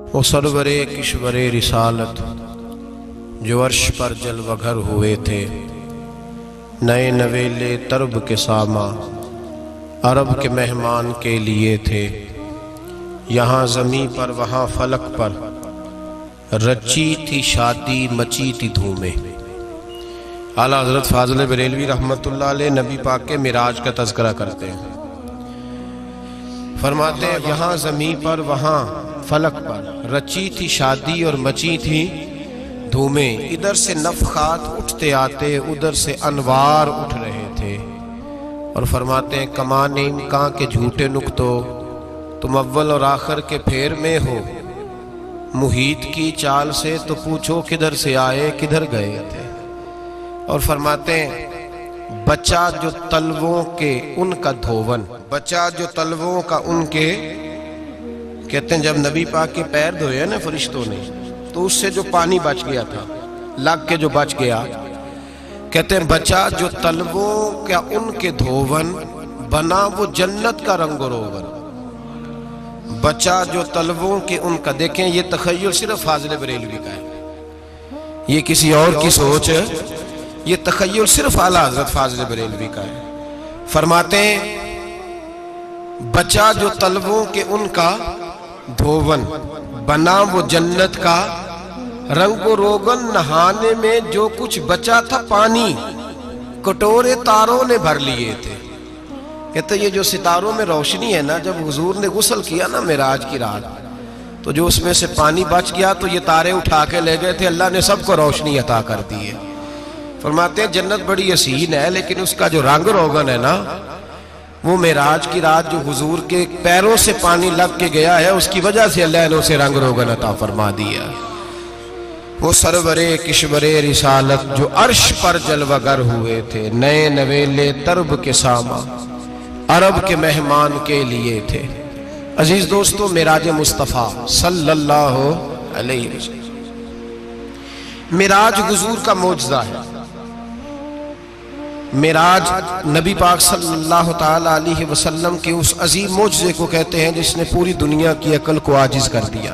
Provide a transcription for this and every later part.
वो सरवरे किश्वरे रिसालत जो अर्श पर जलवगर हुए थे, नए नवेले तरब के सामा अरब के मेहमान के लिए थे। यहाँ ज़मीं पर वहाँ फलक पर रची थी शादी मची थी धूमें। आला हज़रत फाज़िल बरेलवी रहमतुल्लाह अलैह नबी पाक के मिराज का तज़किरा करते हैं। फरमाते हैं यहाँ ज़मीं पर वहाँ फलक पर रची थी शादी और मची थी धूमें। इधर से नफ़खात उठते आते, उधर से अनवार उठ रहे थे। और फरमाते हैं कमाने इम्कां के झूठे नुक्तो, तुम अव्वल और आखिर के फेर में हो। मुहीत की चाल से तो पूछो किधर से आए किधर गए थे। और फरमाते हैं बचा जो तलवों के उनका धोवन, बचा जो तलवों का उनके, कहते हैं जब नबी पाक के पैर धोए ना फरिश्तों ने, तो उससे जो पानी बच गया था, लग के जो बच गया, कहते हैं बचा जो तलवों का उनके धोवन, बना वो जन्नत का रंग रोगन। बचा जो तलवों के उनका, देखें ये तखय्युल सिर्फ फाज़िल बरेलवी का है, ये किसी और की सोच है, ये तखय्युल सिर्फ आला हज़रत फाज़िल बरेलवी का है। फरमाते हैं बचा जो तलवों के उनका धोवन, बना वो जन्नत का रंगो रोगन। नहाने में जो कुछ बचा था पानी, कटोरे तारों ने भर लिए थे। कहते ये जो सितारों में रोशनी है ना, जब हुजूर ने गुस्ल किया ना मेराज की रात, तो जो उसमें से पानी बच गया तो ये तारे उठा के ले गए थे। अल्लाह ने सबको रोशनी अता कर दी है। फरमाते हैं जन्नत बड़ी हसीन है, लेकिन उसका जो रंग रोगन है ना, वो मेराज की रात जो हुजूर के पैरों से पानी लग के गया है, उसकी वजह से अल्लाह ने उसे रंग रोगन अता फरमा दिया। वो सरवरे किश्वरे रिसालत जो अर्श पर जलवगर हुए थे, नए नवेले तरब के सामा अरब के मेहमान के लिए थे। अजीज दोस्तों, मिराज मुस्तफ़ा सल्लल्लाहु अलैहि वसल्लम मिराज हुजूर का मौजज़ा है। मिराज नबी पाक सल्लल्लाहु ताला अलैहि वसल्लम के उस अजीम मौजज़े को कहते हैं जिसने पूरी दुनिया की अकल को आजिज़ कर दिया।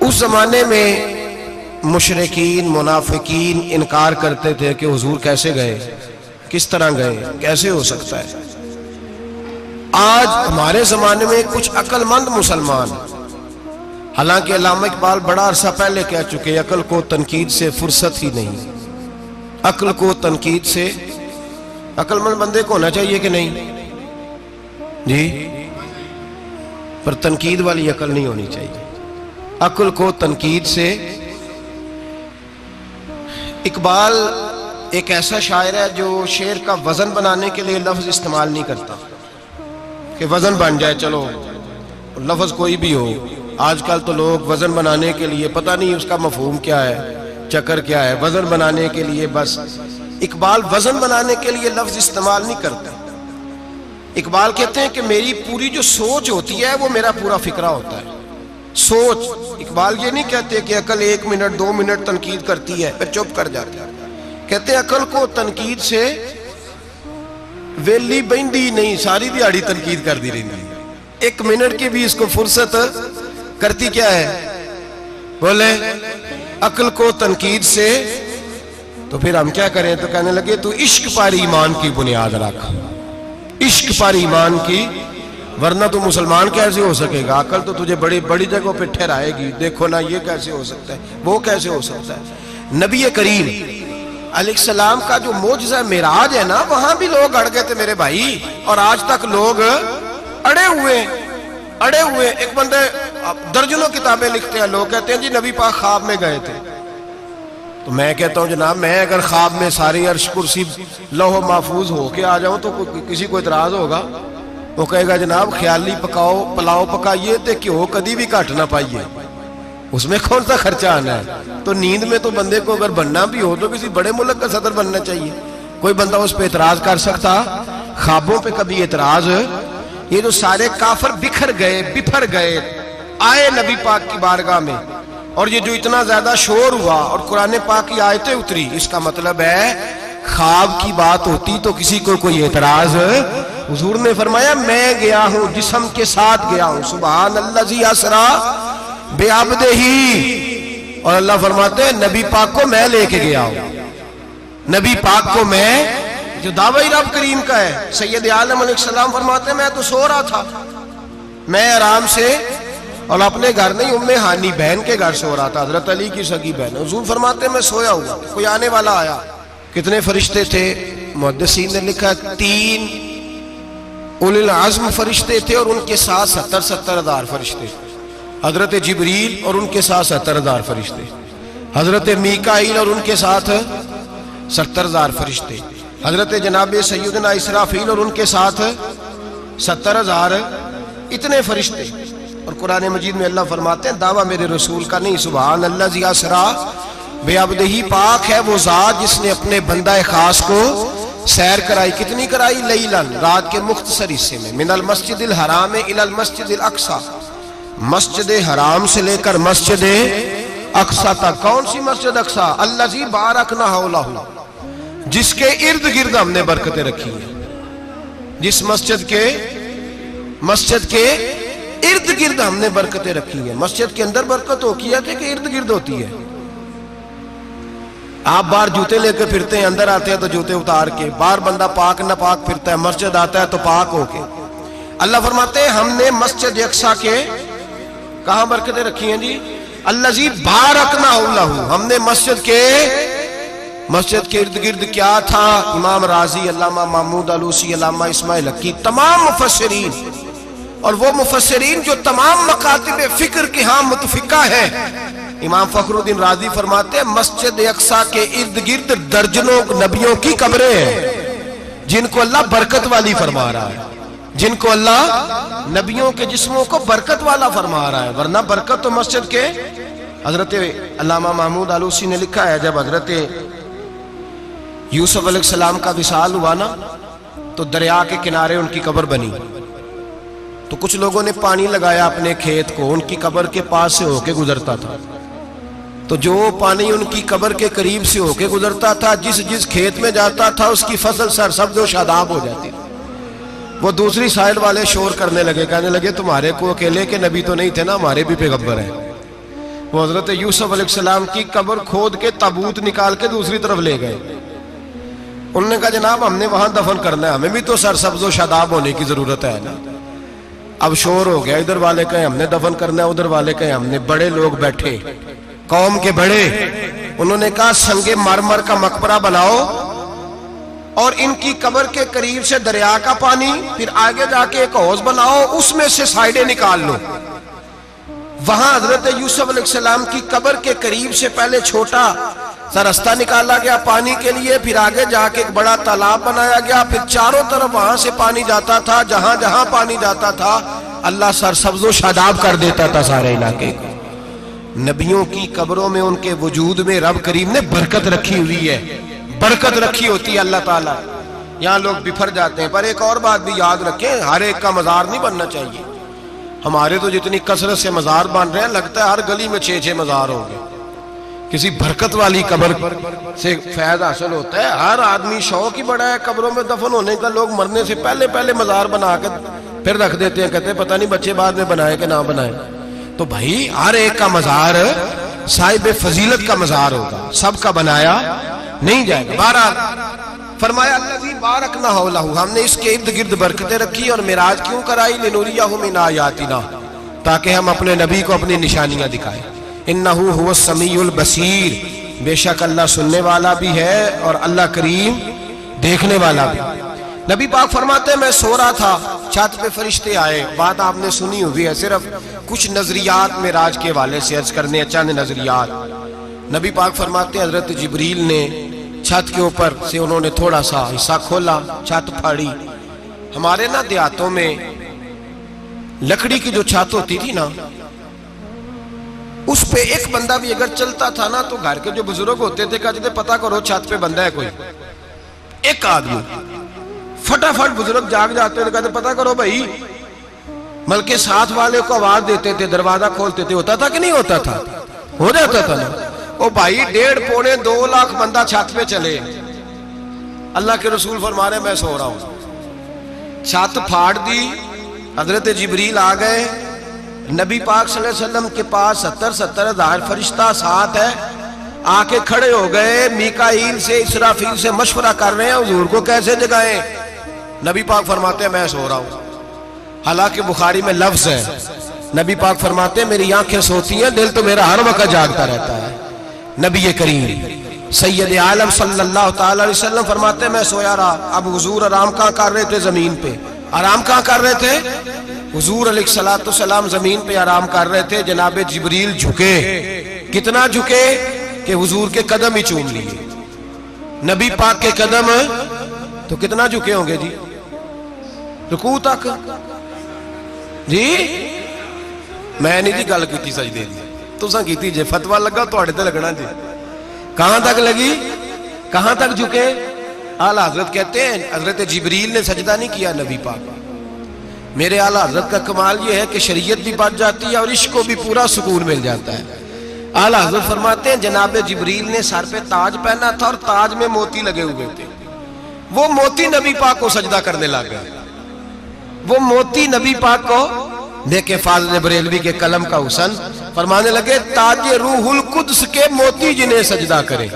उस जमाने में मुशरिकीन मुनाफिकीन इनकार करते थे कि हुजूर कैसे गए, किस तरह गए, कैसे हो सकता है। आज हमारे जमाने में कुछ अक्लमंद मुसलमान, हालांकि अल्लामा इकबाल बड़ा अरसा पहले कह चुके, अकल को तनकीद से फुर्सत ही नहीं। अक्ल को तनकीद से, अक्लमंद बंदे को होना चाहिए कि नहीं जी, पर तनकीद वाली अकल नहीं होनी चाहिए। अक्ल को तनकीद से। इकबाल एक ऐसा शायर है जो शेर का वजन बनाने के लिए लफ्ज इस्तेमाल नहीं करता कि वजन बन जाए, चलो लफ्ज कोई भी हो। आजकल तो लोग वजन बनाने के लिए पता नहीं उसका मफहूम क्या है, चक्कर क्या है, वजन बनाने के लिए बस। इकबाल वजन बनाने के लिए लफ्ज इस्तेमाल नहीं करता। इकबाल कहते हैं कि मेरी पूरी जो सोच होती है वो मेरा पूरा फिक्रा होता है। सोच, इकबाल ये नहीं कहते कि अकल 1 मिनट 2 मिनट तनकीद करती है फिर चुप कर जाती है। कहते हैं अकल को तनकीद से वेली बंदी नहीं, सारी दिहाड़ी तनकीद कर दी रहती। 1 मिनट की भी इसको फुर्सत करती क्या है, बोले अकल को तनकीद से। तो फिर हम क्या करें, तो कहने लगे तू इश्क पर ईमान की बुनियाद रख, इश्क पर ईमान की, वरना तो मुसलमान कैसे हो सकेगा। अकल तो तुझे बड़ी बड़ी जगहों पे ठहराएगी। देखो ना ये कैसे हो सकता है, वो कैसे हो सकता है। नबी करीम अलैहिस्सलाम का जो मौजज़ा मिराज है ना, वहां भी लोग अड़ गए थे मेरे भाई, और आज तक लोग अड़े हुए। एक बंदे दर्जनों किताबें लिखते हैं, लोग कहते हैं जी नबी पाक ख्वाब में गए थे। तो मैं कहता हूं जनाब, मैं अगर ख्वाब में सारी अर्श कुर्सी लौह महफूज होके आ जाऊं तो किसी को इतराज होगा? वो कहेगा जनाब ख्याली पकाओ पुलाव पकाइए तो घ्यो कभी भी घट ना पाइए, उसमें कौन सा खर्चा आना है। तो नींद में तो बंदे को अगर बनना भी हो तो किसी बड़े मुल्क का सदर बनना चाहिए। कोई बंदा उस पर एतराज कर सकता? ख्वाबों पे कभी एतराज? ये जो सारे काफर बिखर गए आए नबी पाक की बारगाह में, और ये जो इतना ज्यादा शोर हुआ और कुरान पाक की आयतें उतरी, इसका मतलब है ख्वाब की बात होती तो किसी को कोई एतराज हुजूर ने फरमाया मैं गया हूं, जिस्म के साथ गया हूं। सुभान अल्लाजी असरा बेअब्दिही। और अल्लाह फरमाते हैं नबी पाक को मैं लेके गया हूं। नबी पाक को मैं, जो दावा ही रब करीम का है। सैयद आलम अलैहिस्सलाम फरमाते हैं मैं तो सो रहा था, मैं आराम से, और अपने घर नहीं, उम्मे हानी बहन के घर सो रहा था, हजरत अली की सगी बहन। हुजूर फरमाते मैं सोया हुआ, कोई आने वाला आया। कितने फरिश्ते थे? मुहद्दिसीन ने लिखा 3 उलिल आज़्म फरिश्ते थे और उनके साथ 70 हजार फरिश्ते। हजरत जिब्रील और उनके साथ 70 हजार फरिश्ते, हजरत मीकाईल और उनके साथ 70 हजार फरिश्ते, हजरत जनाब सैयदना इसराफील और उनके साथ 70 हजार, इतने फरिश्ते। और कुरान मजीद में अल्लाह फरमाते हैं दावा मेरे रसूल का नहीं। सुभान अल्लाह जी असरा बेअब्दिही। पाक है वो जात जिसने अपने बंदा खास को सैर कराई। कितनी कराई? लैलन, रात के मुख्तसर हिस्से में। मिनल मस्जिदिल हराम इलल मस्जिदिल अक्सा, मस्जिद हराम से लेकर मस्जिद अक्सा तक। कौन सी मस्जिद अक्सा? अल्लज़ी बारकना हौलहू, जिसके इर्द गिर्द हमने बरकतें रखी है। जिस मस्जिद के इर्द गिर्द हमने बरकतें रखी है। मस्जिद के अंदर बरकत होती है कि इर्द गिर्द होती है? आप बाहर जूते लेकर फिरते हैं, अंदर आते हैं तो जूते उतार के। बाहर बंदा पाक न पाक फिरता है, मस्जिद आता है तो पाक होके। अल्लाह फरमाते हैं हमने मस्जिद अक्सा के कहां बरकतें रखी हैं जी? अल्लज़ी बारकना हौलहू, हमने मस्जिद के इर्द गिर्द क्या था? इमाम राजी, अल्लामा महमूद आलूसी, अल्लामा इस्माइल हक्की, तमाम मुफस्सिरीन, और वो मुफस्सिरीन जो तमाम मकातिब फिक्र के यहाँ मुतफिका है। इमाम फखरुद्दीन राजी फरमाते हैं मस्जिद अक्सा के इर्द गिर्द दर्जनों नबियों की कब्रें हैं, जिनको अल्लाह बरकत वाली फरमा रहा है, जिनको अल्लाह नबियों के जिस्मों को बरकत वाला फरमा रहा है। वरना बरकत तो मस्जिद के। हजरत अल्लामा महमूद आलूसी ने लिखा है जब हजरत यूसुफ अलैहिस्सलाम का विसाल हुआ ना, तो दरिया के किनारे उनकी कब्र बनी। तो कुछ लोगों ने पानी लगाया अपने खेत को, उनकी कब्र के पास से होके गुजरता था। तो जो पानी उनकी कब्र के करीब से होके गुजरता था, जिस जिस खेत में जाता था उसकी फसल सरसब्ज और शादाब हो जाती। वो दूसरी साइड वाले शोर करने लगे, कहने लगे तुम्हारे को अकेले के नबी तो नहीं थे ना, हमारे भी पैगंबर हैं। वो हजरत यूसुफ अलैहिस्सलाम की कब्र खोद के ताबूत निकाल के दूसरी तरफ ले गए। उन्होंने कहा जनाब हमने वहां दफन करना है, हमें भी तो सरसब्ज और शादाब होने की जरूरत है ना। अब शोर हो गया, इधर वाले कहे हमने दफन करना है, उधर वाले कहे हमने। बड़े लोग बैठे, कौम के बड़े, उन्होंने कहा संगे मरमर का मकबरा बनाओ और इनकी कब्र के करीब से दरिया का पानी, फिर आगे जाके एक हौज बनाओ, उसमें से साइडें निकाल लो। वहां हजरत यूसुफ अलैहिस्सलाम की कब्र के करीब से पहले छोटा सा रास्ता निकाला गया पानी के लिए, फिर आगे जाके एक बड़ा तालाब बनाया गया, फिर चारों तरफ वहां से पानी जाता था। जहां जहां पानी जाता था अल्लाह सरसब्ज़ो शादाब कर देता था सारे इलाके को। नबियों की कब्रों में, उनके वजूद में रब करीम ने बरकत रखी हुई है, बरकत रखी होती है अल्लाह ताला। यहाँ लोग बिफर जाते हैं। पर एक और बात भी याद रखें, हर एक का मजार नहीं बनना चाहिए। हमारे तो जितनी कसरत से मजार बन रहे हैं, लगता है हर गली में 6-6 मजार होंगे। किसी बरकत वाली कब्र से फैज हासिल होता है। हर आदमी शौक ही बड़ा है कब्रों में दफन होने का। लोग मरने से पहले पहले मजार बना कर फिर रख देते हैं, कहते हैं पता नहीं बच्चे बाद में बनाए कि ना बनाए। तो भाई हर एक का मजार साहिब फजीलत का मजार होगा, सबका बनाया नहीं जाएगा। बहरहाल फरमाया अल्लज़ी बारकना हौलहू, हमने इसके इर्द गिर्द बरकतें रखी। और मिराज क्यों कराई? लिनुरियहु मिन आयातिना, ताकि हम अपने नबी को अपनी निशानियां दिखाएं। इन्नहु हुवस समीउल बसीर, बेशक अल्लाह सुनने वाला भी है और अल्लाह करीम देखने वाला भी। नबी पाक फरमाते हैं मैं सो रहा था, छत पे फरिश्ते आए। बात आपने सुनी हुई है, सिर्फ कुछ नजरियात में राज के वाले से अर्ज करने हैं, चंद नजरियात। नबी पाक फरमाते हैं हजरत जिब्रील ने छत के ऊपर से उन्होंने थोड़ा सा हिस्सा खोला, छत फाड़ी। हमारे ना देहातों में लकड़ी की जो छत होती थी ना, उस पे एक बंदा भी अगर चलता था ना, तो घर के जो बुजुर्ग होते थे कहते थे पता करो छत पे बंदा है कोई। एक आदमी फटाफट बुजुर्ग जाग जाते थे, कहते पता करो भाई। बल्कि साथ वाले को आवाज देते थे, दरवाजा खोलते थे। होता था कि नहीं होता था? हो जाता था ना। ओ भाई 1.5-2 लाख बंदा छत पे चले, अल्लाह के रसूल फरमा रहे मैं सो रहा हूं। छत फाड़ दी, हजरत जिब्रील आ गए। नबी पाक सल्लल्लाहु अलैहि वसल्लम के पास 70 हज़ार फरिश्ता साथ है, आके खड़े हो गए। मीकाईल से इसराफील से मशवरा कर रहे हैं हुजूर को कैसे जगाएं। नबी पाक फरमाते हैं मैं सो रहा हूं। हालांकि बुखारी में लफ्ज है, नबी पाक फरमाते हैं मेरी आंखें सोती हैं, दिल तो मेरा हर वक्त जागता रहता है। नबी करीम सैयद आलम सल्लल्लाहु ताला अलैहि वसल्लम फरमाते हैं मैं सोया रहा। अब हुजूर आराम कहाँ कर रहे थे? जमीन पे। आराम कहाँ कर रहे थे? हुजूर अलैहिस्सलाम जमीन पे आराम कर रहे थे। जनाब जिब्रील झुके, कितना झुके कि हुजूर के कदम ही चूम लिए। नबी पाक के कदम तो कितना झुके होंगे जी, रुकू तक जी। मैं नहीं जी गल की सजदे दी, तुसां कीती जे, फतवा लगा तुहाडे ते लगना जी। कहां तक लगी, कहां तक झुके? आला हजरत कहते हैं हजरत जिब्रील ने सजदा नहीं किया नबी पाक। मेरे आला हजरत का कमाल ये है कि शरीयत भी बच जाती है और इश्क को भी पूरा सुकून मिल जाता है। आला हजरत फरमाते हैं जनाब जिब्रील ने सर पे ताज पहना था और ताज में मोती लगे हुए थे। वो मोती नबी पाक को सजदा करने लग गए। वो मोती नबी पाक को देखे फाज़िल बरेलवी के कलम का हुसन फरमाने लगे ताजे रूहुल कुद्स के मोती जिन्हें सजदा करे।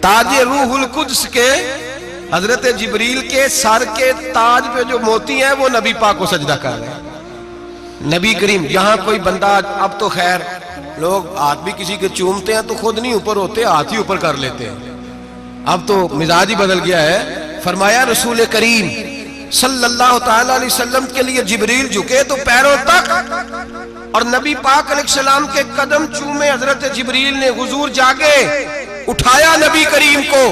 ताजे रूहुल कुद्स के हजरत जिब्रील के सर के ताज पे जो मोती है वो नबी पाक को सजदा कर रहे हैं। नबी करीम यहाँ कोई बंदा, अब तो खैर लोग हाथ भी किसी के चूमते हैं तो खुद नहीं ऊपर होते, हाथ ही ऊपर कर लेते हैं। अब तो मिजाज ही बदल गया है। फरमाया रसूल करीम सल्लल्लाहु ताला अलैहि वसल्लम के लिए जिब्रील झुके तो पैरों तक और नबी पाक अलैहिस्सलाम के कदम चूमे। हजरत जिब्रील ने हुजूर जागे, उठाया नबी करीम को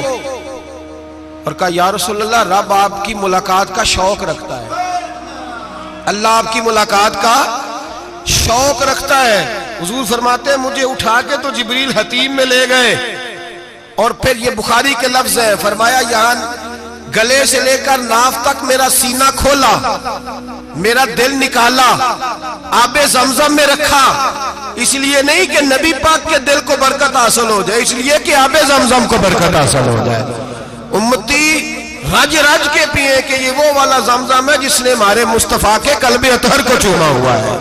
और कहा या रसूल अल्लाह, रब आपकी मुलाकात का शौक रखता है, अल्लाह आपकी मुलाकात का शौक रखता है। हुजूर फरमाते हैं मुझे उठा के तो जिब्रील हतीम में ले गए और फिर ये बुखारी के लफ्ज है, फरमाया यहाँ गले से लेकर नाफ तक मेरा सीना खोला, मेरा दिल निकाला, आबे जमजम में रखा। इसलिए नहीं कि नबी पाक के दिल को बरकत हासिल हो जाए, इसलिए कि आबे जमजम को बरकत हासिल हो जाए। उम्मती रज रज के पिए कि ये वो वाला जमजम है जिसने हमारे मुस्तफा के कल्बे अतहर को चूमा हुआ है।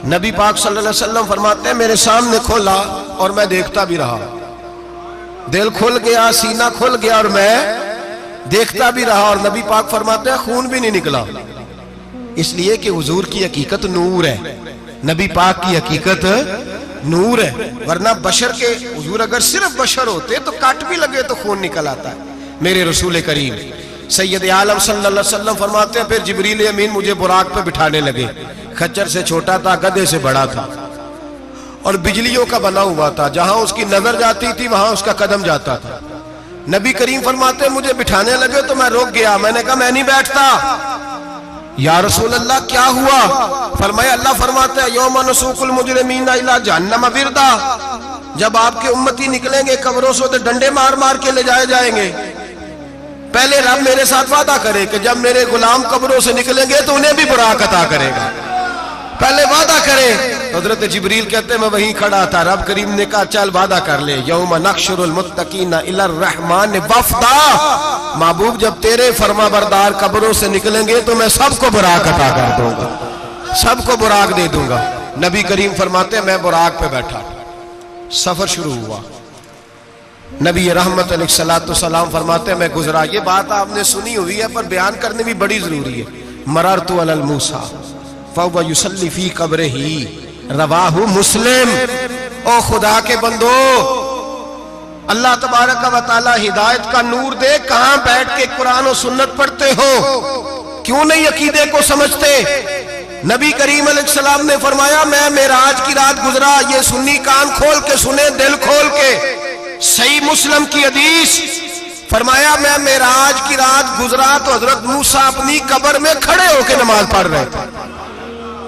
नबी पाक सल्लल्लाहु अलैहि वसल्लम फरमाते हैं मेरे सामने खोला और मैं देखता भी रहा। दिल खुल गया, सीना खुल गया और मैं देखता भी रहा। और नबी पाक फरमाते हैं खून भी नहीं निकला, इसलिए कि हुजूर की हकीकत नूर है, नबी पाक की हकीकत नूर है। वरना बशर के हुजूर अगर सिर्फ बशर होते तो काट भी लगे तो खून निकल आता है। मेरे रसूल करीम सैयद आलम सल्लल्लाहु अलैहि वसल्लम फरमाते हैं फिर जिब्रील अमीन मुझे बुराक पे बिठाने लगे। खच्चर से छोटा था, गधे से बड़ा था और बिजलियों का बना हुआ था। जहां उसकी नजर जाती थी वहां उसका कदम जाता था। नबी करीम फरमाते हैं मुझे बिठाने लगे तो मैं रुक गया। मैंने कहा मैं नहीं बैठता। या रसूल अल्लाह क्या हुआ? फरमाया अल्लाह फरमाते हैं यौमा नसूकुल मुजरिमीना इला जहन्नम विरदा, जब आपके उम्मती निकलेंगे कब्रों से तो डंडे मार मार के ले जाए जाएंगे। पहले रब मेरे साथ वादा करे कि जब मेरे गुलाम कब्रों से निकलेंगे तो उन्हें भी बुराक अता करेगा, पहले वादा करे। हजरत जिब्रील कहते मैं वहीं खड़ा था, रब करीम ने कहा चल वादा कर ले, यौम नहशुरुल मुत्तकीना इलर रहमान वफ्दा, महबूब जब तेरे फरमा बरदार कब्रों से निकलेंगे तो मैं सबको बुराक अता कर दूंगा, सबको बुराक दे दूंगा। नबी करीम फरमाते मैं बुराक पे बैठा, सफर शुरू हुआ। नबी रहमत अलैहिस्सलाम फरमाते मैं गुजरा। ये बात आपने सुनी हुई है पर बयान करनी भी बड़ी जरूरी है। मररतु अलल मूसा फहुव युसल्ली फी कब्रिही, रवाहु मुस्लिम। ओ खुदा के बंदो, अल्लाह तबारक व तआला हिदायत का नूर दे। कहां बैठ के कुरान और सुन्नत पढ़ते हो? क्यों नहीं अकीदे को समझते? नबी करीम अलैहिस्सलाम ने फरमाया मैं मेराज की रात गुजरा। ये सुन्नी कान खोल के सुने, दिल खोल के। सही मुस्लिम की हदीस, फरमाया मैं मेराज की रात गुजरा तो हजरत मूसा अपनी कब्र में खड़े होकर नमाज पढ़ रहे थे।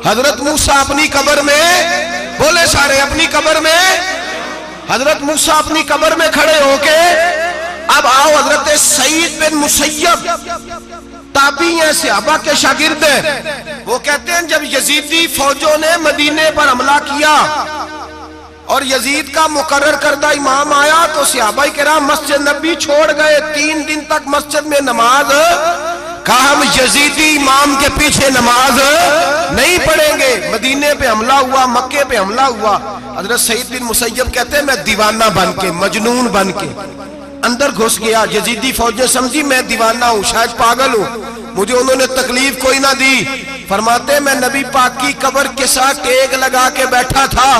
हजरत मूसा अपनी कब्र में, बोले सारे अपनी कब्र में, हजरत मूसा अपनी कब्र में खड़े होके। अब आओ हजरत सईद बिन मुसय्यब ताबी हैं, सहाबा के शागिर्द हैं। वो कहते हैं जब यजीदी फौजों ने मदीने पर हमला किया और यजीद का मुकर्रर करदा इमाम आया तो सहाबा किराम मस्जिद नबी छोड़ गए। 3 दिन तक मस्जिद में नमाज कहा हम यजीदी इमाम के पीछे नमाज नहीं पढ़ेंगे। मदीने पे हमला हुआ, मक्के पे हमला हुआ। हजरत सईद बिन मुसय्यब कहते हैं मैं दीवाना बन के, मजनून बन के अंदर घुस गया। यजीदी फौजें समझी मैं दीवाना हूं, शायद पागल हूं, मुझे उन्होंने तकलीफ कोई ना दी। फरमाते मैं नबी पाक की कब्र के साथ टेक लगा के बैठा था,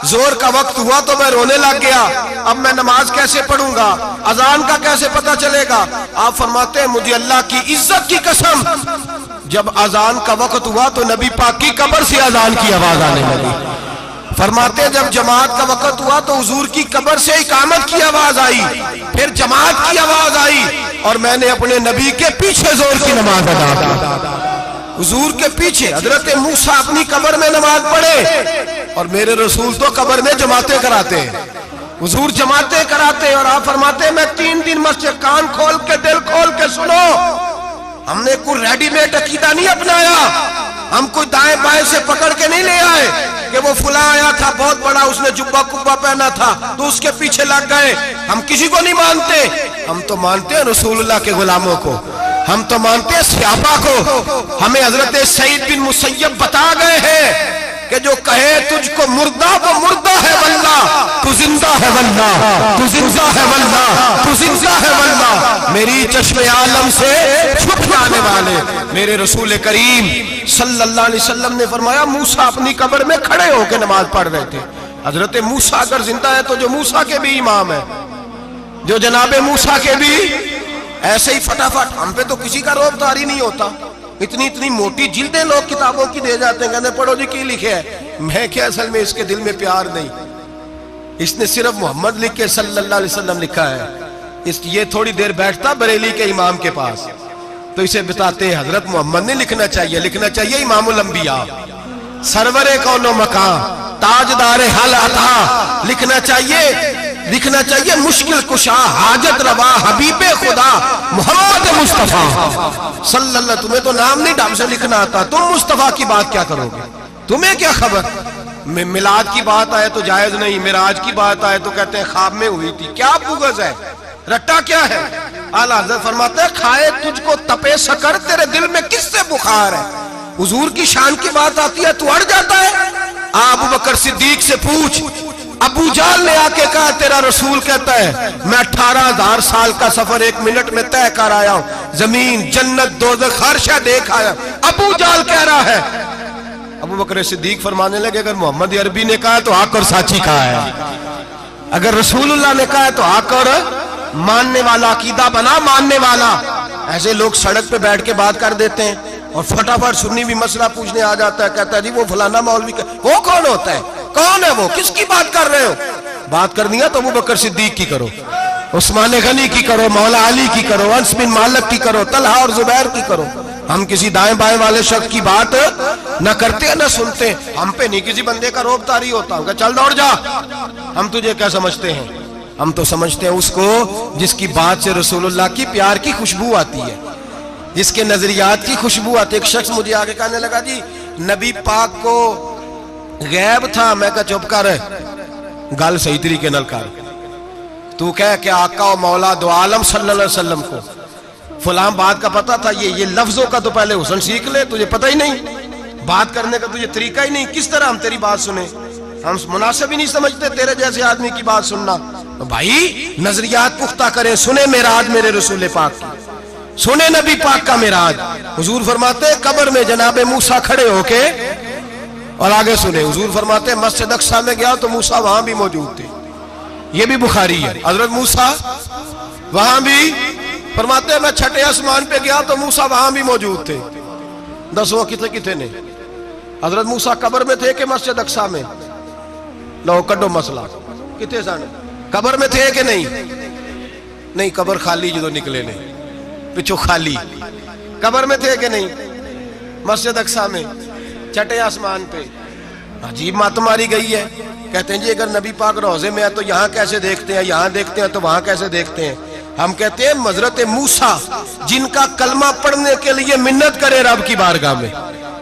जोर का वक्त हुआ तो मैं रोने लग गया। अब मैं नमाज कैसे पढ़ूंगा, अजान का कैसे पता चलेगा। आप फरमाते हैं मुझे अल्लाह की इज्जत की कसम, जब अजान का वक्त हुआ तो नबी पाक की कब्र से अजान की आवाज आने लगी। फरमाते जब जमात का वक्त हुआ तो हुजूर की कब्र से इकामत की आवाज आई, फिर जमात की आवाज आई और मैंने अपने नबी के पीछे जोर की नमाज अदा की। हुजूर के पीछे हजरत मूसा अपनी कब्र में नमाज पढ़े और मेरे रसूल तो कब्र में जमाते कराते हैं। हुजूर जमाते कराते और आप फरमाते मैं 3 दिन मस्जिद, कान खोल के दिल खोल के सुनो, हमने कोई रेडीमेड अकीदा नहीं अपनाया, हम कोई दाएं बाएं से पकड़ के नहीं ले आए कि वो फुला आया था बहुत बड़ा, उसने जुब्बा कुब्बा पहना था तो उसके पीछे लग गए। हम किसी को नहीं मानते, हम तो मानते हैं रसूलुल्लाह के गुलामों को, हम तो मानते हैं सहाबा को। हमें हजरत सईद बिन मुसय्यब बता गए हैं कि जो कहे तुझको मुर्दा वो मुर्दा है वल्लाह, तू जिंदा है वल्लाह, तू जिंदा है वल्लाह, तू जिंदा है वल्लाह। मेरी चश्मे आलम से छुप जाने वाले मेरे रसूल करीम सल्लल्लाहु अलैहि वसल्लम ने फरमाया मूसा अपनी कब्र में खड़े होकर नमाज पढ़ रहे थे। हजरत मूसा अगर जिंदा है तो जो मूसा के भी इमाम है, जो जनाबे मूसा के भी ऐसे ही फटाफट, हम पे तो किसी का रोब तारी नहीं होता। इतनी इतनी मोटी जिल्दें लोग किताबों की दे जाते हैं, कहते पढ़ो जी की लिखे है। मैं क्या, असल में इसके दिल में प्यार नहीं, इसने सिर्फ मोहम्मद लिख के सल्लल्लाहु अलैहि वसल्लम लिखा है। ये थोड़ी देर बैठता बरेली के इमाम के पास तो इसे बताते हैं हजरत मोहम्मद ने लिखना चाहिए, लिखना चाहिए इमामुल अंबिया, सरवरे कौनो मकान, ताजदार हल अता, लिखना चाहिए मुश्किल कुशा, हाजत रवा, हबीबे खुदा मोहम्मद मुस्तफा सल्लल्लाहु। तुम्हें तो नाम नहीं ढंग से लिखना आता, तुम मुस्तफा की बात क्या करोगे, तुम्हें क्या खबर। मिलाद की बात आए तो जायज नहीं, मिराज की बात आए तो कहते हैं ख्वाब में हुई थी। क्या बुगज है, रट्टा क्या है। आला हज़रत फरमाते हैं खाए तुझको तपे सकर, तेरे दिल में किससे बुखार है। हुजूर की शान की बात आती है तो अड़ जाता है। अबू बकर सिद्दीक से पूछ, अबू जाल ने आके कहा तेरा रसूल कहता है मैं 18,000 साल का सफर 1 मिनट में तय कर आया हूं, जमीन जन्नत दोज़ख हर शय देख आया। अबू जाल कह रहा है। अबू बकर सिद्दीक फरमाने लगे अगर मोहम्मद अरबी ने कहा तो आकर साची कहा है, अगर रसूलुल्लाह ने कहा तो आकर मानने वाला, अकीदा बना मानने वाला। ऐसे लोग सड़क पे बैठ के बात कर देते हैं और फटाफट सुन्नी भी मसला पूछने आ जाता है, कहता है जी वो फलाना मौलवी का, वो कौन होता है, कौन है वो, किसकी बात कर रहे हो। बात करनी है तो अबू बकर सिद्दीक की करो, उस्मान गनी की करो, मौला अली की करो, अंस बिन मालिक की करो, तलहा और जुबैर की करो। हम किसी दाएं बाएं वाले शख्स की बात न करते न सुनते। हम पे नहीं किसी बंदे का रोब तारी होता, चल दौड़ जा, हम तुझे क्या समझते हैं। हम तो समझते हैं उसको जिसकी बात से रसूलुल्लाह की प्यार की खुशबू आती है, जिसके नजरियात की खुशबू आती है। एक शख्स मुझे आगे कहने लगा जी नबी पाक को गैब था। मैं कहा चुप कर, गल सही तरीके नाल कर। तू कह के आका और मौला दो आलम सल्लल्लाहु अलैहि वसल्लम को फलां बात का पता था, ये लफ्जों का तो पहले हुसन सीख ले, तुझे पता ही नहीं, बात करने का तुझे तरीका ही नहीं, किस तरह हम तेरी बात सुने। हम मुनासिब ही नहीं समझते तेरे जैसे आदमी की बात सुनना। तो भाई नजरियात पुख्ता करें, सुने मेराज मेरे रसूल पाक की, सुने नबी पाक का मेराज। हुजूर फरमाते कब्र में जनाबे मूसा खड़े होके, और आगे सुने हुजूर फरमाते मस्जिद अक्सा में गया तो मूसा वहां भी मौजूद थे। ये भी बुखारी है, हजरत मूसा वहां भी फरमाते मैं छठे आसमान पे गया तो मूसा वहां भी मौजूद थे। 10 किथे ने हजरत मूसा कब्र में थे कि मस्जिद अक्सा में, लो कड्डो मसला, किथे सन, कब्र में थे कि नहीं, नहीं कब्र खाली जो निकले ने पिछो खाली, कब्र में थे कि नहीं, मस्जिद अक्सा में छठे आसमान पे। अजीब मात मारी गई है। कहते हैं जी अगर नबी पाक रोजे में है तो यहाँ कैसे देखते हैं, यहाँ देखते हैं तो वहां कैसे देखते हैं। हम कहते हैं हजरत मूसा जिनका कलमा पढ़ने के लिए मिन्नत करे रब की बारगाह में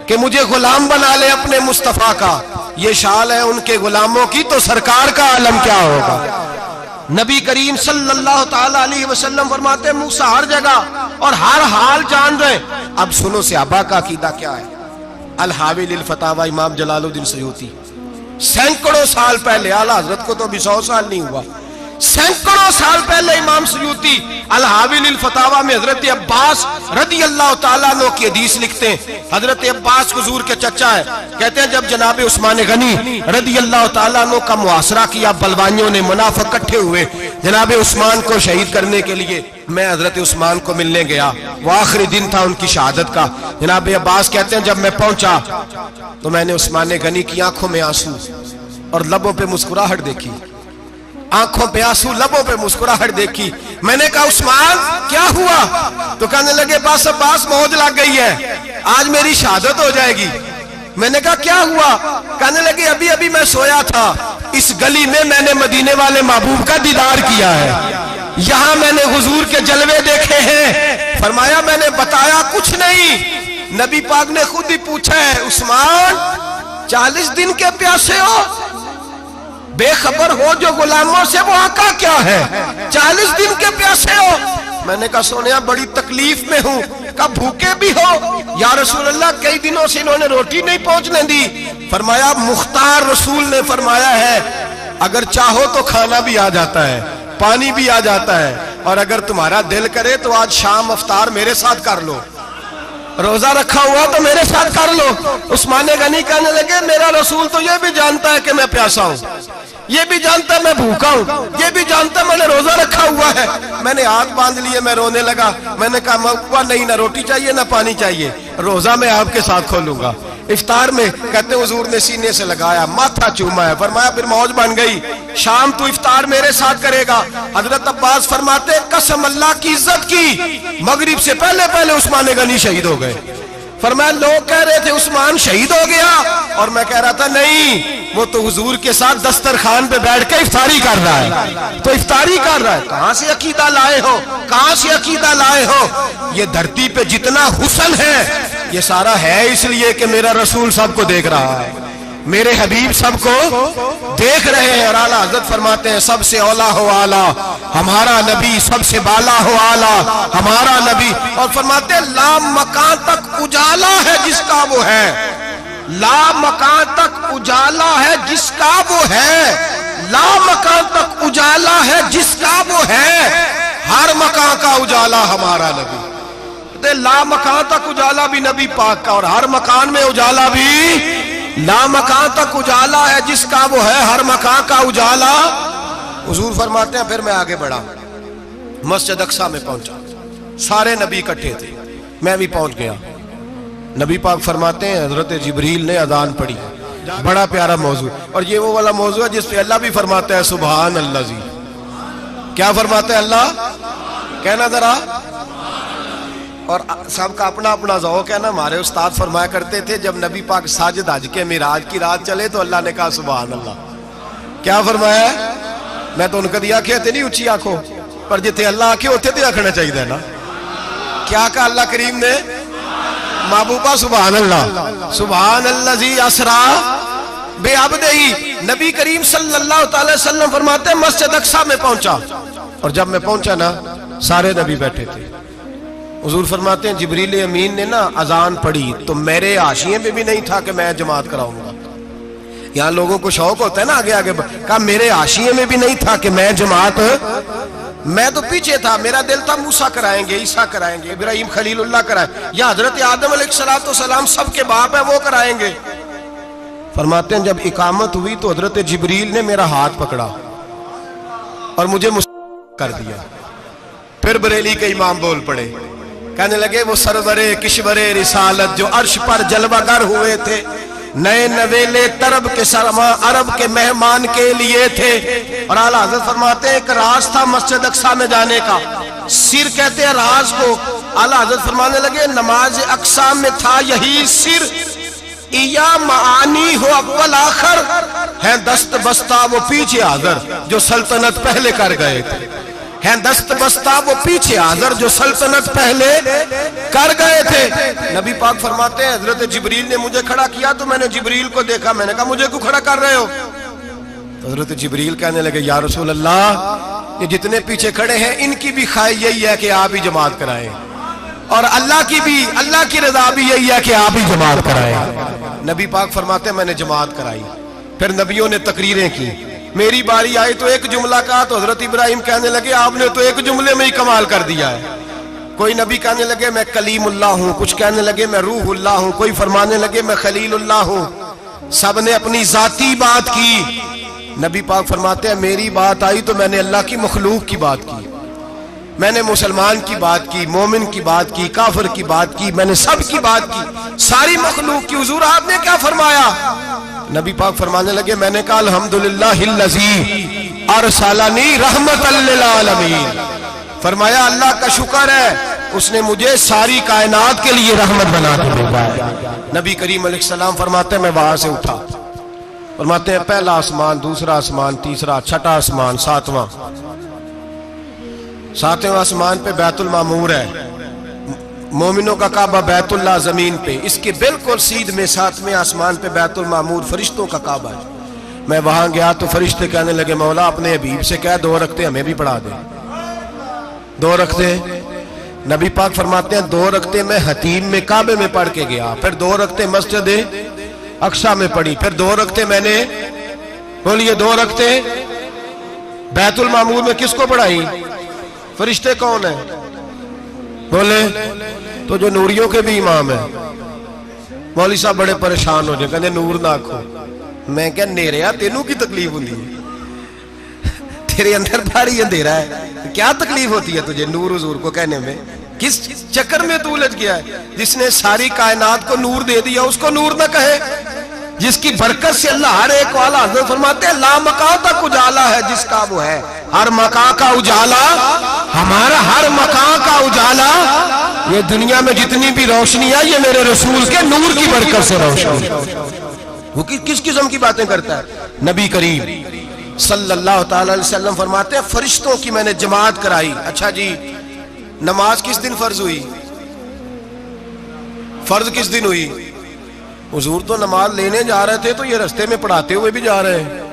कि मुझे गुलाम बना ले अपने मुस्तफा का, ये शाल है उनके गुलामों की, तो सरकार का आलम क्या होगा। नबी करीम सल्लल्लाहु ताला अलैहि वसल्लम फरमाते मूसा हर जगह और हर हाल जान रहे। अब सुनो सहाबा का अकीदा क्या है। अल हावी लिल फतावा इमाम जलालुद्दीन सयूती, सैकड़ों साल पहले, आला हजरत को तो अभी 100 साल नहीं हुआ, सैकड़ों साल पहले इमाम सयूती अल हावी लिल फतावा में हजरत अब्बास रदी अल्लाह ताला अन्हु की हदीस लिखते हैं। हजरत अब्बास हुजूर के चचा है। कहते हैं जब जनाब उस्मान गनी रदी अल्लाह ताला अन्हु का मुआसरा किया, बलवानियों ने मुनाफिक इकट्ठे हुए जनाब उस्मान को शहीद करने के लिए, मैं हजरत उस्मान को मिलने गया। वो आखिरी दिन था उनकी शहादत का। जनाब अब्बास कहते हैं जब मैं पहुंचा तो मैंने उस्मान गनी की आंखों में आंसू और लबों पे मुस्कुराहट देखी, आंखों पे आंसू लबों पे मुस्कुराहट देखी। मैंने कहा उस्मान क्या हुआ? तो कहने लगे बस अब्बास मौज लग गई है, आज मेरी शहादत हो जाएगी। मैंने कहा क्या हुआ? कहने लगे अभी अभी मैं सोया था, इस गली में मैंने मदीने वाले महबूब का दीदार किया है, यहां मैंने हुजूर के जलवे देखे हैं। फरमाया मैंने बताया कुछ नहीं, नबी पाक ने खुद ही पूछा है उस्मान 40 दिन के प्यासे हो, बेखबर हो जो गुलामों से, वो आका क्या है? 40 दिन के प्यासे हो। मैंने कहा सोनिया बड़ी तकलीफ में हूं। कहा भूखे भी हो? या रसूल अल्लाह कई दिनों से इन्होंने रोटी नहीं पहुंचने दी। फरमाया मुख्तार रसूल ने फरमाया है अगर चाहो तो खाना भी आ जाता है, पानी भी आ जाता है, और अगर तुम्हारा दिल करे तो आज शाम अफ्तार मेरे साथ कर लो, रोजा रखा हुआ तो मेरे साथ कर लो। उस्मान गनी कहने लगे मेरा रसूल तो ये भी जानता है कि मैं प्यासा हूं, ये भी जानता है मैं भूखा हूं, ये भी जानता है मैंने रोजा रखा हुआ है। मैंने हाथ बांध लिए, मैं रोने लगा। मैंने कहा मौका नहीं, ना रोटी चाहिए ना पानी चाहिए, रोजा मैं आपके साथ खोलूंगा। इफ्तार में कहते हुजूर ने सीने से लगाया, माथा चूमा है, फरमाया फिर मौज बन गई, शाम तू इफ्तार मेरे साथ करेगा। हजरत अब्बास फरमाते कसम अल्लाह की इज्जत की, मगरिब से पहले पहले उस्मान गनी शहीद हो गए। फरमाया लोग कह रहे थे उस्मान शहीद हो गया, और मैं कह रहा था नहीं, वो तो हुजूर के साथ दस्तरखान पे बैठ के इफ्तारी कर रहा है। तो इफ्तारी कर रहा है, कहां से अकीदा लाए हो, कहां से अकीदा लाए हो? ये धरती पे जितना हुस्न है ये सारा है इसलिए कि मेरा रसूल सबको देख रहा है, मेरे हबीब सबको देख रहे हैं। और आला हजरत फरमाते हैं सबसे औला हो आला हमारा नबी, सबसे बाला हो आला हमारा नबी। और फरमाते हैं ला मकान तक उजाला है जिसका वो है, ला मकान तक उजाला है जिसका वो है, ला मकान तक उजाला है जिसका वो है, हर मकान का उजाला हमारा नबी। ला मकान तक उजाला भी नबी पाक का, और हर मकान में उजाला भी, ला मकान तक उजाला है जिसका वो है, हर मकान का उजाला। हुजूर फरमाते हैं फिर मैं आगे बढ़ा, मस्जिद अक्सा में पहुंचा, सारे नबी इकट्ठे थे, मैं भी पहुंच गया। नबी पाक फरमाते हैं हजरत जिब्रील ने अजान पढ़ी, बड़ा प्यारा मौजू, और ये वो वाला मौजू है जिसपे अल्लाह भी फरमाता है सुभान अल्लाह जी। क्या फरमाते हैं अल्लाह? कहना जरा। और सबका अपना अपना ज़ौक़ है ना। हमारे उस्ताद फरमाया करते थे जब नबी पाक साजिद हज के मिराज की रात चले तो अल्लाह ने कहा सुभान अल्लाह। क्या फरमाया? मैं तो उनका दिया आखे नहीं उची आखो, पर जिथे अल्लाह आखे उथे तो आखना चाहिए ना। क्या कहा अल्लाह करीम ने? महबूबा सुभान अल्लाह, सुभान अल्लाह जी असरा बेअब्दिही। नबी करीम सल्लल्लाहु अलैहि वसल्लम फरमाते मस्जिद अक्सा में पहुंचा, और जब मैं पहुंचा ना सारे नबी बैठे थे। हुजूर फरमाते हैं जिब्रील अमीन ने ना अजान पढ़ी तो मेरे हाशिए में भी नहीं था कि मैं जमात कराऊंगा। यहाँ लोगों को शौक होता है ना आगे आगे, कहा मेरे हाशिए में भी नहीं था कि मैं जमात, मैं तो पीछे था, मेरा दिल था मूसा कराएंगे, ईसा कराएंगे, इब्राहिम खलीलुल्लाह कराए, या हजरत आदम अलैहिस्सलाम सबके बाप है वो कराएंगे। फरमाते हैं जब इकामत हुई तो हजरत जिब्रील ने मेरा हाथ पकड़ा और मुझे कर दिया। फिर बरेली के इमाम बोल पड़े, कहने लगे वो सरवरे किशवरे रिसालत जो अर्श पर जलवागर हुए थे, नए नवेले तरब के सरमा अरब के मेहमान के लिए थे। और आला हज़रत फरमाते हैं एक राज था मस्जिद अक्सा में जाने का, सिर कहते हैं राज को। आला हज़रत फरमाने लगे नमाज अक्सा में था यही सिर, इया मानी हो अव्वल आखिर है दस्त बस्ता वो पीछे हाज़र जो सल्तनत पहले कर गए थे, है दस्त बस्ता वो पीछे हाज़र जो सल्तनत पहले कर गए थे। नबी पाक फरमाते हैं हजरत जिब्रील ने मुझे खड़ा किया तो मैंने जिब्रील को देखा, मैंने कहा मुझे क्यों खड़ा कर रहे हो? तो हजरत जिब्रील कहने लगे या रसूल अल्लाह ये जितने पीछे खड़े हैं इनकी भी ख्वाहिश यही है कि आप ही जमात कराएं, और अल्लाह की रजा भी यही है कि आप ही जमात कराएं। नबी पाक फरमाते हैं मैंने जमात कराई, फिर नबियों ने तकरीरें की, मेरी बारी आई तो एक जुमला कहा तो हजरत इब्राहिम कहने लगे आपने तो एक जुमले में ही कमाल कर दिया है। कोई नबी कहने लगे मैं कलीमुल्लाह हूं, कुछ कहने लगे मैं रूहुल्लाह हूं, कोई फरमाने लगे मैं खलीलुल्लाह हूं। सब ने अपनी जाती बात की। नबी पाक फरमाते हैं मेरी बात आई तो मैंने अल्लाह की मखलूक की बात की, मैंने मुसलमान की बात की, मोमिन की बात की, काफिर की बात की, मैंने सब की बात की, सारी मखलूक की। हुजूर आपने क्या फरमाया? नबी पाक फरमाने लगे मैंने कहा अल्हम्दुलिल्लाहिल्लज़ी अरसलनी रहमतल लिल आलमीन। फरमाया अल्लाह का शुक्र है उसने मुझे सारी कायनात के लिए रहमत बना के भेजा है। नबी करीम अलैहिस्सलाम फरमाते हैं मैं वहां से उठा, फरमाते हैं पहला आसमान, दूसरा आसमान, तीसरा, छठा आसमान, सातवें आसमान पे बैतुल मामूर है, मोमिनों का काबा बैतुल्लाह जमीन पे, इसके बिल्कुल सीध में सातवें आसमान पे बैतुल मामूर फरिश्तों का काबा है। मैं वहां गया तो फरिश्ते कहने लगे मौला अपने हबीब से कह 2 रखते हमें भी पढ़ा दे। 2 रखते नबी पाक फरमाते हैं 2 रखते मैं हतीम में काबे में पढ़ के गया, फिर 2 रखते मस्जिद अक्सा में पढ़ी, फिर 2 रखते मैंने बोलिए 2 रखते बैतुल मामूर में किसको पढ़ाई? फरिश्ते कौन है बोले? तो जो नूरियों के भी इमाम है। मौलवी साहब बड़े परेशान हो जाए, कहते नूर ना आखो। मैं क्या नेरिया तेनू की तकलीफ होती है? तेरे अंदर भारी अंधेरा है, क्या तकलीफ होती है तुझे नूर हुजूर को कहने में? किस चक्कर में तू उलझ गया है? जिसने सारी कायनात को नूर दे दिया उसको नूर ना कहे? जिसकी बरकत से अल्लाह हर एक वाला, हज़रत फरमाते हैं ला मकां तक उजाला है जिसका वो है, हर मकां का उजाला हमारा, हर मकां का उजाला, ये दुनिया में जितनी भी रोशनी है ये मेरे रसूल के नूर की बरकत से रोशनी। वो किस किस्म की बातें करता है? नबी करीम सल्लल्लाहु अलैहि वसल्लम फरमाते हैं फरिश्तों की मैंने जमात कराई। अच्छा जी, नमाज किस दिन फर्ज हुई? फर्ज किस दिन हुई? हुजूर तो नमाज लेने जा रहे थे तो ये रास्ते में पढ़ाते हुए भी जा रहे हैं।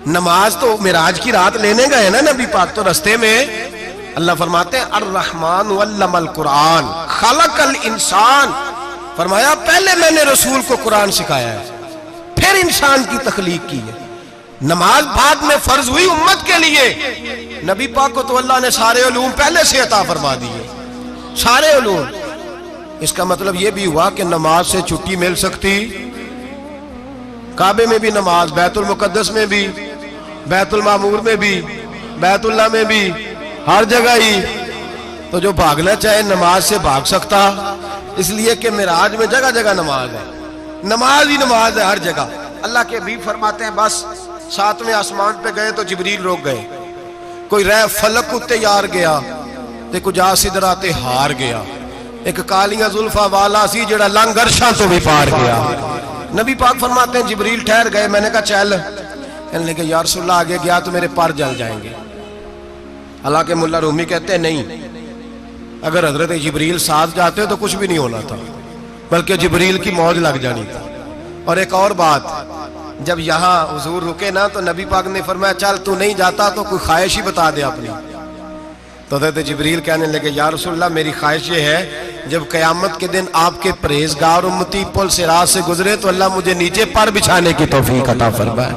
नमाज तो मिराज की रात लेने गए ना नबी पाक, तो रास्ते में अल्लाह फरमाते हैं अर्रहमान अल्लमल कुरान खलकल इंसान। फरमाया पहले मैंने रसूल को कुरान सिखाया है, फिर इंसान की तख्लीक की है। नमाज बाद में फर्ज हुई उम्मत के लिए। नबी पाक को तो अल्लाह ने सारे उलूम पहले से अता फरमा दिए, सारे उलूम। इसका मतलब यह भी हुआ कि नमाज से छुट्टी मिल सकती, काबे में भी नमाज, बैतुल मुकद्दस में भी, बैतुल मामूर में भी, बैतुल्लाह में भी, हर जगह ही। तो जो भागना चाहे नमाज से भाग सकता, इसलिए कि मिराज में जगह जगह नमाज है, नमाज ही नमाज है हर जगह। अल्लाह के भी फरमाते हैं बस 7वें आसमान पे गए तो जिब्रील रोक गए, कोई रह फलक उत्ते यार गया ते कुछ आ सिदरा ते हार गया, एक कालियां जुल्फा वाला सी जेड़ा लंघ अरशां तो भी पार गया। नबी पाक फरमाते हैं जिब्रील ठहर गए, मैंने कहा चल, कहने लगे या रसूलल्लाह आगे गया तो मेरे पर जल जाएंगे। हालांकि मुल्ला रूमी कहते हैं नहीं, अगर हजरत जिब्रील साथ जाते तो कुछ भी नहीं होना था, बल्कि जिब्रील की मौज लग जानी थी। और एक और बात, जब यहाँ हुजूर रुके ना तो नबी पाक ने फरमाया चल तू नहीं जाता तो कोई ख्वाहिश ही बता दे अपनी। तो हज़रत जिब्रील कहने लगे या रसूलल्लाह मेरी ख्वाहिश ये है जब क़यामत के दिन आपके परहेज़गार उम्मती पुल से रात से गुजरे तो अल्लाह मुझे नीचे पर बिछाने की तौफीक अता फरमाए,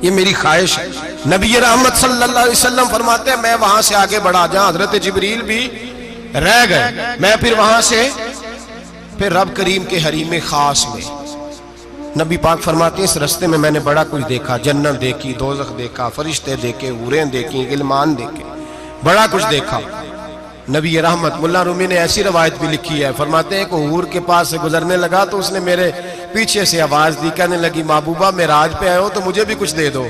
ये मेरी ख्वाहिश है। नबी रहमत सल्लल्लाहु अलैहि वसल्लम फरमाते हैं मैं वहां से आगे बढ़ा, जहां हज़रत जिब्रील भी रह गए, मैं फिर वहां से फिर रब करीम के हरीम खास में। नबी पाक फरमाते हैं इस रास्ते में मैंने बड़ा कुछ देखा, जन्नत देखी, दोज़ख देखा, फरिश्ते देखे, हूरें देखी, गिलमान देखे, बड़ा कुछ देखा। नबी रहमत मुल्ला रूमी ने ऐसी रवायत भी लिखी है, फरमाते हैं कि हूर के पास से गुजरने लगा तो उसने मेरे पीछे से आवाज दी, कहने लगी महबूबा मेराज पे आए हो तो मुझे भी कुछ दे दो,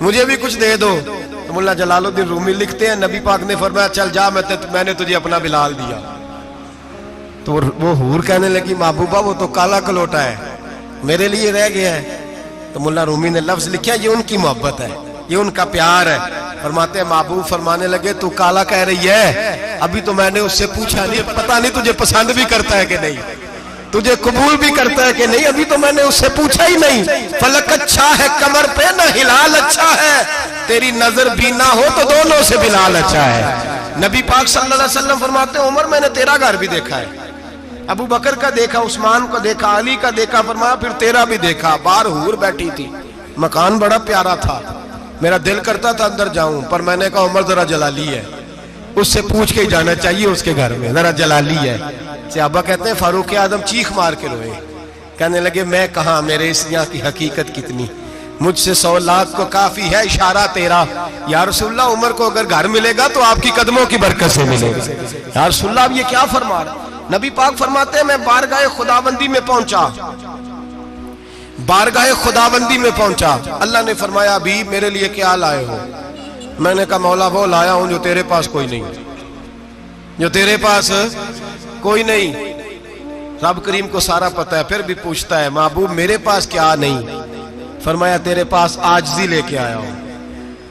मुझे भी कुछ दे दो। तो मुल्ला जलालुद्दीन रूमी लिखते हैं नबी पाक ने फरमाया चल जा, मैंने तुझे अपना बिलाल दिया। तो वो हूर कहने लगी महबूबा वो तो काला कलोटा है, मेरे लिए रह गया है। तो मुल्ला रूमी ने लफ्ज लिखा ये उनकी मोहब्बत है, ये उनका प्यार है। फरमाते हैं महबूब फरमाने लगे तू काला कह रही है, अभी तो मैंने उससे पूछा नहीं, पता नहीं तुझे पसंद भी करता है कि नहीं, तुझे कबूल भी करता है कि नहीं, अभी तो मैंने उससे पूछा ही नहीं। फलक अच्छा है कमर पे ना हिलाल अच्छा है, तेरी नजर भी ना हो तो दोनों से बिलाल अच्छा है। नबी पाक सल्लल्लाहु अलैहि वसल्लम फरमाते हैं उमर मैंने तेरा घर भी देखा है, अबू बकर का देखा, उस्मान को देखा, अली का देखा, फरमाया फिर तेरा भी देखा। बाहर हूर बैठी थी, मकान बड़ा प्यारा था, मेरा दिल करता था अंदर जाऊं, पर मैंने कहा उमर जरा जलाली है, उससे पूछ के ही जाना चाहिए, उसके घर में जरा जलाली है। सहाबा कहते हैं फारूक आजम चीख मार के रोए, कहने लगे मैं कहा, मेरे इस यहाँ की हकीकत कितनी, मुझसे 100 लाख को काफी है इशारा तेरा। या रसूलल्लाह उमर को अगर घर मिलेगा तो आपकी कदमों की बरकत से मिलेगा। या रसूलल्लाह अब ये क्या फरमा रहा? नबी पाक फरमाते हैं मैं बारगाह खुदाबंदी में पहुंचा, बारगाह खुदाबंदी में पहुंचा, अल्लाह ने फरमाया अभी मेरे लिए क्या लाए हो? मैंने कहा मौला वो लाया हूं जो तेरे पास कोई नहीं, जो तेरे पास कोई नहीं। रब करीम को सारा पता है, फिर भी पूछता है महबूब मेरे पास क्या नहीं? फरमाया तेरे पास आजिज़ी लेके आया हूं,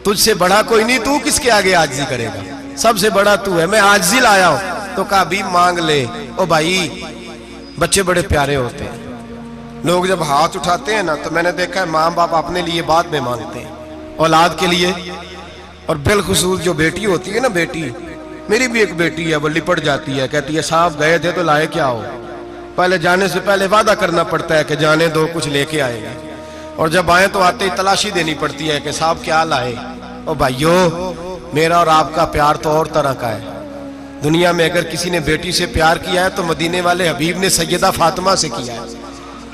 तुझसे बड़ा कोई नहीं, तू किसके आगे आजिज़ी करेगा, सबसे बड़ा तू है, मैं आजिज़ी लाया हूं। तो कहा अभी मांग ले। ओ भाई बच्चे बड़े प्यारे होते हैं, लोग जब हाथ उठाते हैं ना तो मैंने देखा है माँ बाप अपने लिए बाद में मांगते हैं, औलाद के लिए। और बिलखुसूस जो बेटी होती है ना, बेटी मेरी भी एक बेटी है, वो लिपट जाती है, कहती है साहब गए थे तो लाए क्या हो? पहले जाने से पहले वादा करना पड़ता है कि जाने दो कुछ लेके आएगा, और जब आए तो आते ही तलाशी देनी पड़ती है कि साहब क्या लाए। ओ भाइयों मेरा और आपका प्यार तो और तरह का है। दुनिया में अगर किसी ने बेटी से प्यार किया है तो मदीने वाले हबीब ने सैयदा फातिमा से किया है,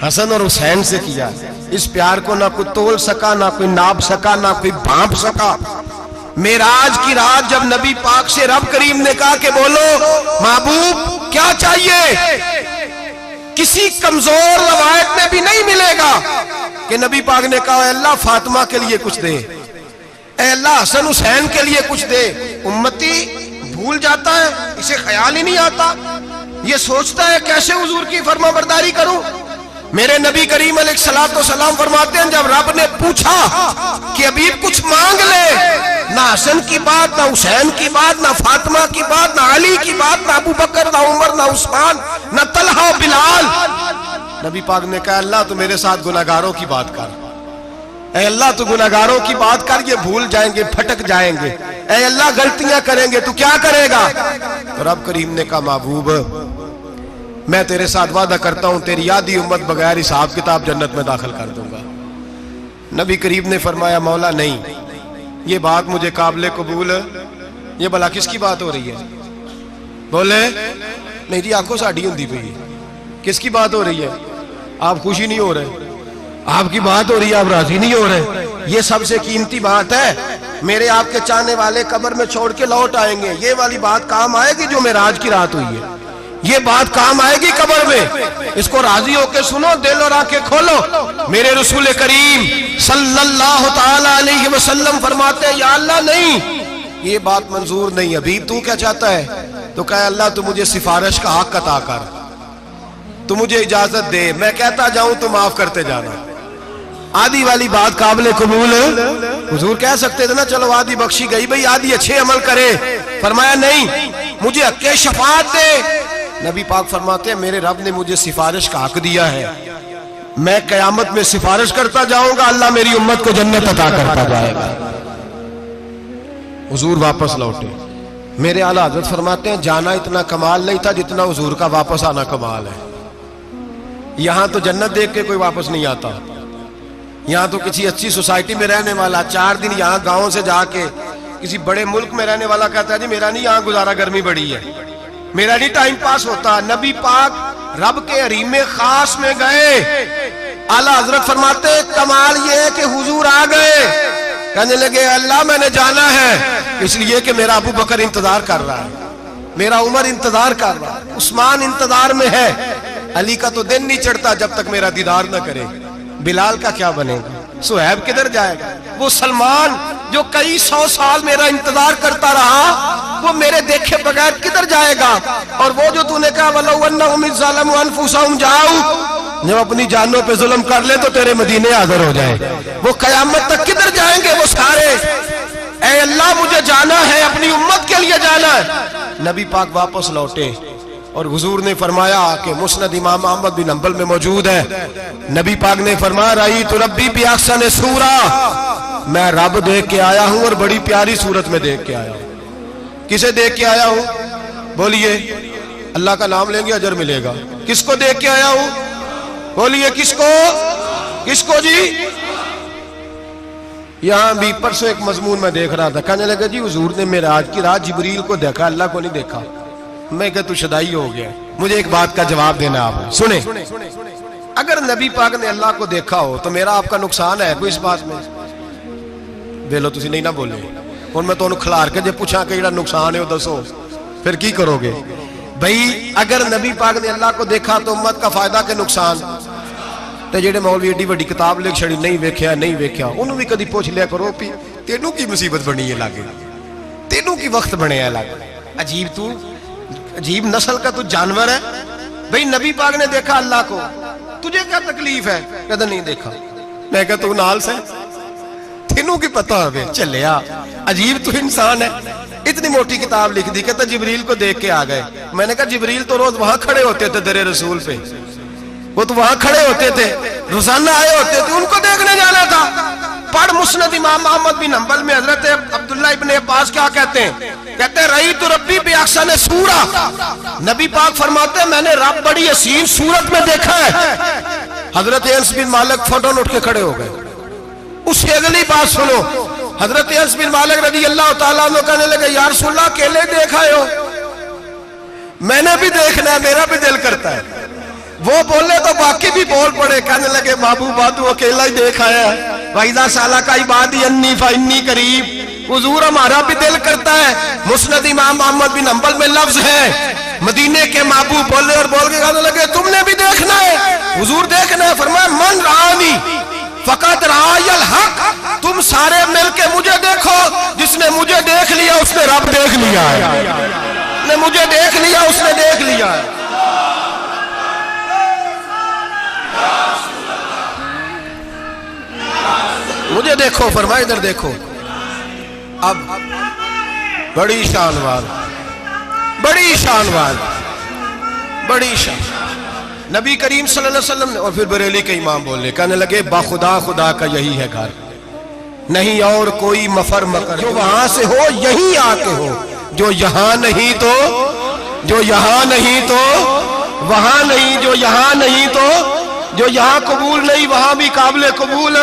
हसन और हुसैन से किया। इस प्यार को ना कोई तोल सका, ना कोई नाप सका, ना कोई भांप सका। मेराज की रात जब नबी पाक से रब करीम ने कहा कि बोलो महबूब क्या चाहिए, किसी कमजोर रवायत में भी नहीं मिलेगा कि नबी पाक ने कहा अल्लाह फातिमा के लिए कुछ दे, अल्लाह हसन हुसैन के लिए कुछ दे। उम्मती भूल जाता है, इसे ख्याल ही नहीं आता, ये सोचता है कैसे हुजूर की फरमाबरदारी करूं। मेरे नबी करीम अलैहिस्सलाम फरमाते हैं जब रब ने पूछा कि अभी कुछ मांग ले, ना हसन की बात, ना हुसैन की बात, ना फातिमा की बात, ना अली की बात, ना अबू बकर, ना उमर, ना उस्मान, ना तलहा, बिलाल। नबी पाक ने कहा अल्लाह तू मेरे साथ गुनाहगारों की बात कर, ऐ अल्लाह तू गुनाहगारों की बात कर, ये भूल जाएंगे, भटक जाएंगे, ऐ अल्लाह गलतियां करेंगे, तू क्या करेगा? तो रब करीम ने कहा महबूब मैं तेरे साथ वादा करता हूं तेरी आधी उम्मत बगैर हिसाब किताब जन्नत में दाखिल कर दूंगा। नबी करीम ने फरमाया मौला नहीं, ये बात मुझे काबिल कबूल, ये भला किसकी बात हो रही है? बोले नहीं जी आंखों साड़ी होंदी पई है, किसकी बात हो रही है? आप खुशी नहीं हो रहे, आपकी बात हो रही है, आप राजी नहीं हो रहे। ये सबसे कीमती बात है, मेरे आपके चाहने वाले कब्र में छोड़ के लौट आएंगे, ये वाली बात काम आएगी जो मेराज की रात हुई है, ये बात काम आएगी कब्र में। इसको राजी होके सुनो, दिल और आंखें खोलो। मेरे रसूल करीम सल्लल्लाहु ताला अलैहि वसल्लम फरमाते हैं या अल्लाह नहीं, ये बात मंजूर नहीं, अभी तू क्या चाहता है? तो कहे अल्लाह तू मुझे सिफारिश का हक अता कर, तू मुझे इजाजत दे, मैं कहता जाऊं तो माफ करते जाना। आधी वाली बात काबिल कबूल हुजूर कह सकते थे ना, चलो आधी बख्शी गई भाई, आधी अच्छे अमल करे। फरमाया नहीं, मुझे हक़ शफाअत दे। नबी पाक फरमाते हैं मेरे रब ने मुझे सिफारिश का हक दिया है, मैं कयामत में सिफारिश करता जाऊंगा, अल्लाह मेरी उम्मत को जन्नत अता करता जाएगा। हुजूर वापस लौटे। मेरे आला हज़रत फरमाते हैं जाना इतना कमाल नहीं था जितना हुजूर का वापस आना कमाल है। यहां तो जन्नत देख के कोई वापस नहीं आता, यहां तो किसी अच्छी सोसाइटी में रहने वाला 4 दिन यहां गांव से जाके किसी बड़े मुल्क में रहने वाला कहता है जी मेरा नहीं यहां गुजारा, गर्मी बड़ी है, मेरा नहीं टाइम पास होता। नबी पाक रब के हरीम खास में गए, आला हजरत फरमाते कमाल ये है कि हुजूर आ गए, कहने लगे अल्लाह मैंने जाना है इसलिए कि मेरा अबू बकर इंतजार कर रहा है, मेरा उमर इंतजार कर रहा है, उस्मान इंतजार में है, अली का तो दिन नहीं चढ़ता जब तक मेरा दीदार न करे, बिलाल का क्या बनेगा, सुहैब किधर जाएगा, वो सलमान जो कई 100 साल मेरा इंतजार करता रहा वो मेरे देखे बगैर किधर जाएगा। और वो जो तूने कहा वलो अन्नहुम ज़लमू अनफुसहुम जाऊ, जब अपनी जानों पे जुल्म कर ले तो तेरे मदीने हाजिर हो जाए, वो कयामत तक किधर जाएंगे वो सारे। ऐ अल्लाह मुझे जाना है, अपनी उम्मत के लिए जाना है। नबी पाक वापस लौटे और हुजूर ने फरमाया कि मुस्नद इमाम अहमद बिन हंबल में मौजूद है, नबी पाक ने फरमाया रई तो रब्बी भी अहसन सूरा, मैं रब देख के आया हूं और बड़ी प्यारी सूरत में देख के आया हूं। किसे देख के आया हूं? बोलिए। अल्लाह का नाम लेंगे अजर मिलेगा। किसको देख के आया हूं? बोलिए किसको? किसको जी? यहां भी परसों एक मजमून में देख रहा था, कहने लगा जी हुजूर ने मेराज की रात जिब्रील को देखा, अल्लाह को नहीं देखा। मैं कहा तू शदाई हो गया। मुझे एक बात का जवाब देना आप सुने। अगर नबी पाक ने अल्लाह को देखा हो तो मेरा आपका नुकसान है कोई इस बात में? वेलो तुसी नहीं ना बोले और मैं तो खिलार के जे पूछा कि नुकसान है वो दसो, फिर की करोगे? भाई अगर नबी पाक ने अल्लाह को देखा तो उम्मत का फायदा के नुकसान? तो जेडे मौलवी एडी वड्डी किताब लिख छड़ी नहीं वेख्या नहीं वेख्या, उन्होंने भी कदी पूछ लिया करो भी तेनू की मुसीबत बनी है लागे, तेनू की वक्त बने है लागे। अजीब तू अजीब नस्ल का तू जानवर है। भाई नबी पाक ने देखा अल्लाह को, तुझे क्या तकलीफ है? कहता नहीं देखा। मैं कहा तू नाल से तेनू की पता है चलिया। अजीब तू इंसान है। इतनी मोटी किताब लिख दी, कहता जिब्रील को देख के आ गए। मैंने कहा जिब्रील तो रोज वहां खड़े होते थे दरे रसूल पे, वो तो वहां खड़े होते थे, रोजाना आए होते थे, उनको देखने जाना था। पढ़ मुस्नद इमाम अहमद बिन हंबल में हजरत अब्दुल्ला इब्न अब्बास क्या कहते हैं? कहते हैं रही तो रब्बी बेअहसन सूरा, नबी पाक फरमाते हैं मैंने रब बड़ी हसीन सूरत में देखा है। हजरत अनस बिन मालिक फौरन उठ के खड़े हो गए। उसकी अगली बात सुनो, हजरत अनस बिन मालिक रज़ी अल्लाह तआला अन्हु कहने लगे या रसूल अल्लाह अकेले देखा हो? मैंने भी देखना है, मेरा भी दिल करता है। वो बोले तो बाकी भी बोल पड़े, कहने लगे महबूबा तू अकेला ही देख आया है। वाइदा साला का इबादी अन्नी फन्नी करीब, हुजूर हमारा भी दिल करता है। मुस्नद इमाम अहमद बिन हंबल में लफ्ज है मदीने के महबूब बोले और बोल के कहने लगे तुमने भी देखना है? हुजूर देखना है। फरमाया मन रानी फकत रायल हक, तुम सारे मिलके मुझे देखो, जिसने मुझे देख लिया उसने रब देख लिया है, ने मुझे देख लिया उसने देख लिया है। मुझे देखो, फरमाए इधर देखो। अब बड़ी शानवार, बड़ी शानवार, बड़ी शान नबी करीम सल्लल्लाहु अलैहि वसल्लम ने। और फिर बरेली के इमाम बोले, कहने लगे बाखुदा खुदा का यही है घर, नहीं और कोई मफर मकर, जो वहां से हो यही आके हो, जो यहां नहीं तो, जो यहां नहीं तो वहां नहीं, जो यहां नहीं तो, जो यहां कबूल नहीं वहां भी काबिल कबूल।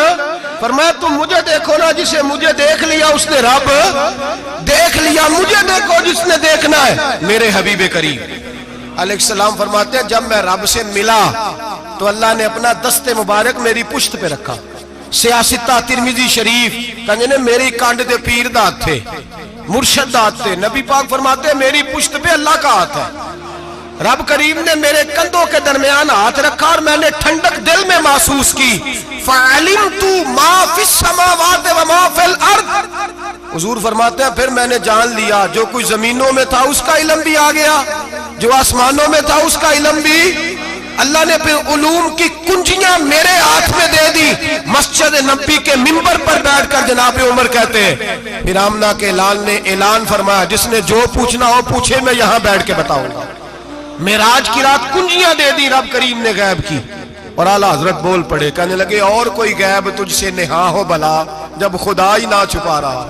फरमाया तुम मुझे देखो ना, जिसे मुझे देख लिया उसने रब देख लिया। मुझे देखो जिसने देखना है मेरे हबीब करीम अलैहिस्सलाम। फरमाते हैं जब मैं रब से मिला तो अल्लाह ने अपना दस्ते मुबारक मेरी पुश्त पे रखा। सियासता तिरमिजी शरीफ कहने ने मेरी कांड दे पीर दा हाथ थे, मुर्शद दा हाथ थे। नबी पाक फरमाते हैं मेरी पुश्त पे अल्लाह का हाथ है। रब करीम ने मेरे कंधों के दरमियान हाथ रखा और मैंने ठंडक दिल में महसूस की। फ़अलिमतु मा फिस समावात व मा फिल अर्द। हुजूर फरमाते हैं फिर मैंने जान लिया जो कुछ जमीनों में था उसका इल्म भी आ गया, जो आसमानों में था उसका इल्म भी। अल्लाह ने फिर उलूम की कुंजियां मेरे हाथ में दे दी। मस्जिद नबी के मिंबर पर बैठकर जनाब उमर कहते हैं फिर आमना के लाल ने ऐलान फरमाया जिसने जो पूछना हो पूछे, मैं यहां बैठ के बताऊंगा। मेराज की रात कुंजियां दे दी रब करीम ने गैब की। और आला हजरत बोल पड़े, कहने लगे और कोई गैब तुझसे नेहा हो भला जब खुदा ही ना छुपा रहा।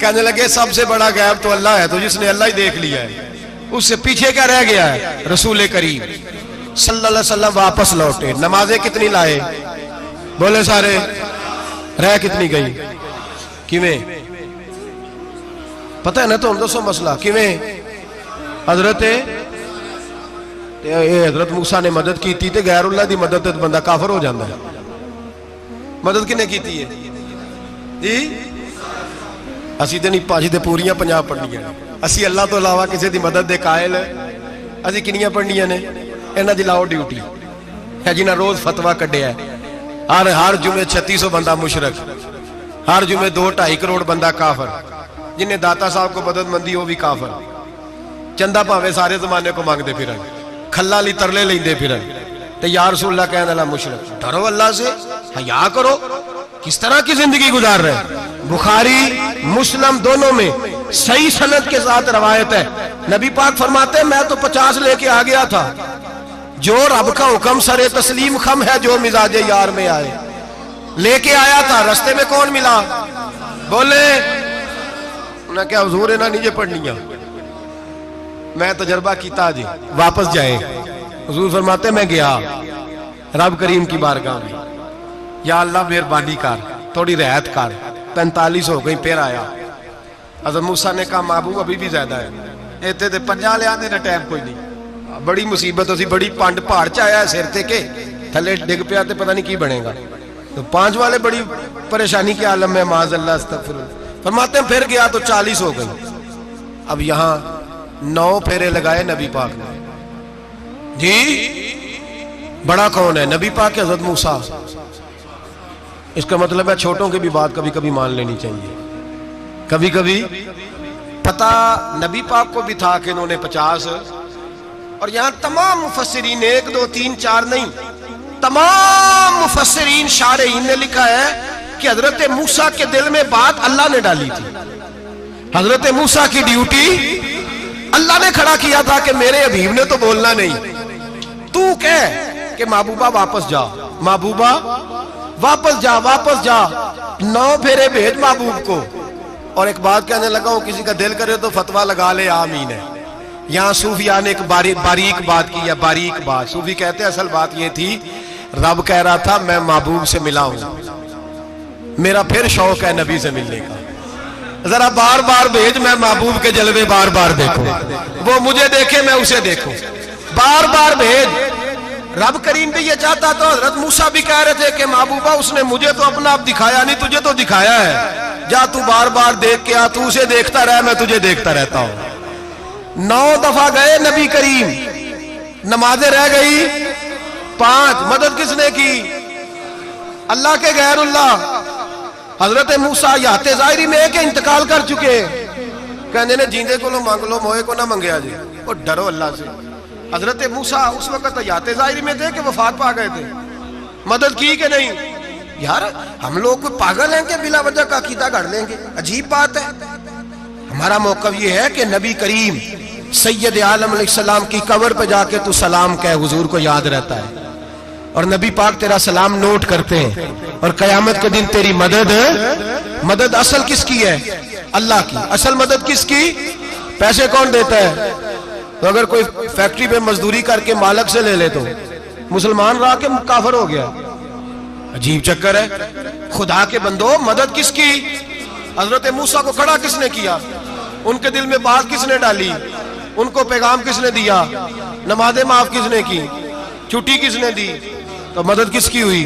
कहने लगे सबसे बड़ा गैब तो अल्लाह है, तो जिसने अल्लाह ही देख लिया है उससे पीछे क्या रह गया है? रसूल करीम सल्लल्लाहु अलैहि वसल्लम वापस लौटे। नमाजें कितनी लाए? बोले सारे। रह कितनी गई? किवें पता है ना? तो हम दसो मसला किवें? हजरत मूसा ने मदद की थी, गैरुल्लाह दी मदद बंदा काफर हो जाता है। मदद किने की है जी? असी तो नहीं भाजी तो पूरियां 50 पढ़निया। असी अल्लाह तो इलावा किसी की मदद के कायल असी किनियां पढ़निया ने? इन्हां दी लाओ ड्यूटी है जिन्हें रोज फतवा कढ़िया। हर जुमे 3600 बंदा मुशरक, हर जुमे 2-2.5 करोड़ बंदा काफर, जिन्हें दाता साहब को मददमंदी वो भी काफर। चंदा भावे सारे जमाने को मांगते फिर, खल्ला ली तरले लेंदे फिर, ते या रसूल अल्लाह कहने वाला मुशरक। डरो अल्लाह से, हया करो। किस तरह की जिंदगी गुजार रहे? बुखारी मुस्लिम दोनों में सही सनद के साथ रवायत है। नबी पाक फरमाते हैं मैं तो 50 लेके आ गया था। जो रब का हुक्म सरे तस्लीम खम है जो मिजाजे यार में आए। लेके आया था, रास्ते में कौन मिला? बोले उन्हें क्या हुजूर है ना नीचे पढ़निया, मैं तजर्बा किया जी, वापस जाए। हुजूर फरमाते मैं गया रब करीम की बारगाह में, या अल्लाह मेहरबानी कर, थोड़ी रियायत कर, 45 हो गई। फिर आया हज़रत मूसा ने कहा महबूब अभी भी ज्यादा है, इतने तो 50 लिया ने टाइम कोई नहीं, बड़ी मुसीबत होती, बड़ी पंड पहाड़ च आया सिर ते के थले डिग पिया तो पता नहीं की बनेगा। तो 5 वाले बड़ी परेशानी के आलम में माज़ अल्लाह अस्तगफिरुल्लाह। फरमाते हैं फिर गया तो 40 हो गई। अब यहाँ 9 फेरे लगाए नबी पाक ने जी। बड़ा कौन है? नबी पाक के हज़रत मूसा। इसका मतलब है छोटों की भी बात कभी कभी मान लेनी चाहिए। कभी कभी पता नबी पाक को भी था कि इन्होंने 50, और यहां तमाम मुफस्सिरीन 1 2 3 4 नहीं, तमाम मुफस्सिरीन शारहीन ने लिखा है कि हजरत मूसा के दिल में बात अल्लाह ने डाली थी। हजरत मूसा की ड्यूटी अल्लाह ने खड़ा किया था कि मेरे हबीब ने तो बोलना नहीं, तू कह कि महबूबा वापस जा, महबूबा वापस जा, वापस जा। 9 फेरे भेज महबूब को। और एक बात कहने लगा हूं, किसी का दिल करे तो फतवा लगा ले, आमीन है। यहाँ सूफिया ने एक बारीक बात की है, बारीक बात। सूफी कहते हैं असल बात यह थी, रब कह रहा था मैं महबूब से मिला हूं, मेरा फिर शौक है नबी से मिलने का, जरा बार बार भेज, मैं महबूब के जलवे बार बार देखूं, वो मुझे देखे मैं उसे देखूं, बार बार भेज। रब करीम भी ये चाहता तो हजरत मूसा भी कह रहे थे कि महबूबा उसने मुझे तो अपना आप दिखाया नहीं, तुझे तो दिखाया है, जा तू बार बार देख के आ, तू उसे देखता रह, मैं तुझे देखता रहता हूं। 9 दफा गए नबी करीम, नमाजें रह गई 5। मदद किसने की? अल्लाह के गैरुल्लाह। हजरत मूसा याते जाहिरी में के इंतकाल कर चुके, कहने ने जींदे को लो मांग लो, मोए को ना मंगया जी, और डरो अल्लाह से। हजरत मूसा उस वक्त याते जाहिरी में थे कि वफात पा गए थे, मदद की कि नहीं? यार हम लोग कोई पागल हैं कि बिला वजह का अकीदा गढ़ लेंगे? अजीब बात है। हमारा मौक़िफ़ ये है कि नबी करीम सैयद आलम अलैहिस्सलाम की कब्र पे जाके तू सलाम कह, हुजूर को याद रहता है, और नबी पाक तेरा सलाम नोट करते हैं, और कयामत के दिन तेरी मदद असल किसकी है? अल्लाह की। असल मदद किसकी? पैसे कौन देता है? तो अगर कोई फैक्ट्री पे मजदूरी करके मालक से ले ले तो मुसलमान रहा के काफिर हो गया। अजीब चक्कर है। खुदा के बंदो, मदद किसकी? हजरत मूसा को खड़ा किसने किया? उनके दिल में बात किसने डाली? उनको पैगाम किसने दिया? नमाज़ें माफ किसने की? छुट्टी किसने दी? तो मदद किसकी हुई?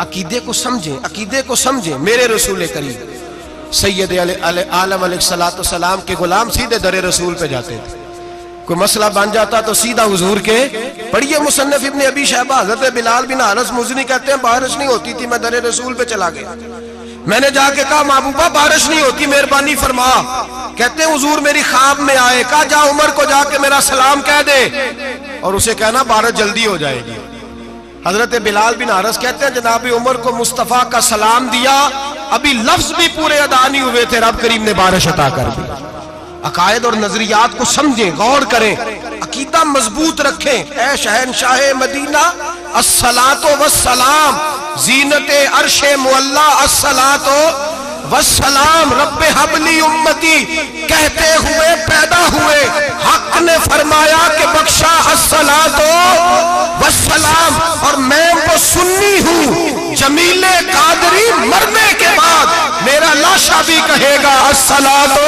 अकीदे को समझें, अकीदे को समझें। मेरे रसूल करीम सैयद आलम अलैहिस्सलाम के गुलाम सीधे दरे रसूल पे जाते थे। कोई मसला बन जाता तो सीधा हुजूर के। पढ़िए मुसन्नफ इब्ने अबी शैबा, हज़रत बिलाल बिन हारिस मुज़नी कहते हैं बारिश नहीं होती थी, मैं दरे रसूल पे चला गया, मैंने जाके कहा महबूबा बारिश नहीं होती, मेहरबानी फरमा। कहते हैं हुजूर मेरी ख्वाब में आए, कहा जा उमर को जाके मेरा सलाम कह दे और उसे कहना बारिश जल्दी हो जाएगी। हजरत बिलाल बिन हारिस कहते हैं जनाब उमर को मुस्तफा का सलाम दिया, अभी लफ्ज भी पूरे अदा नहीं हुए थे, रब करीम ने बारिश अता कर दी। अकायद और नजरियात को समझें, गौर करें, अकीदा मजबूत रखें। ऐ शहनशाह मदीना अस्सलातो वस्सलाम, जीनते अर्शे मुअल्ला अस्सलातो वस्सलाम, रब्बे हबली उम्मती कहते हुए पैदा हुए, हक ने फरमाया कि बख्शा अस्सलातो वस्सलाम। और मैं वो सुन्नी हूँ, जमीले कादरी मरने के बाद मेरा लाशा भी कहेगा अस्सलातो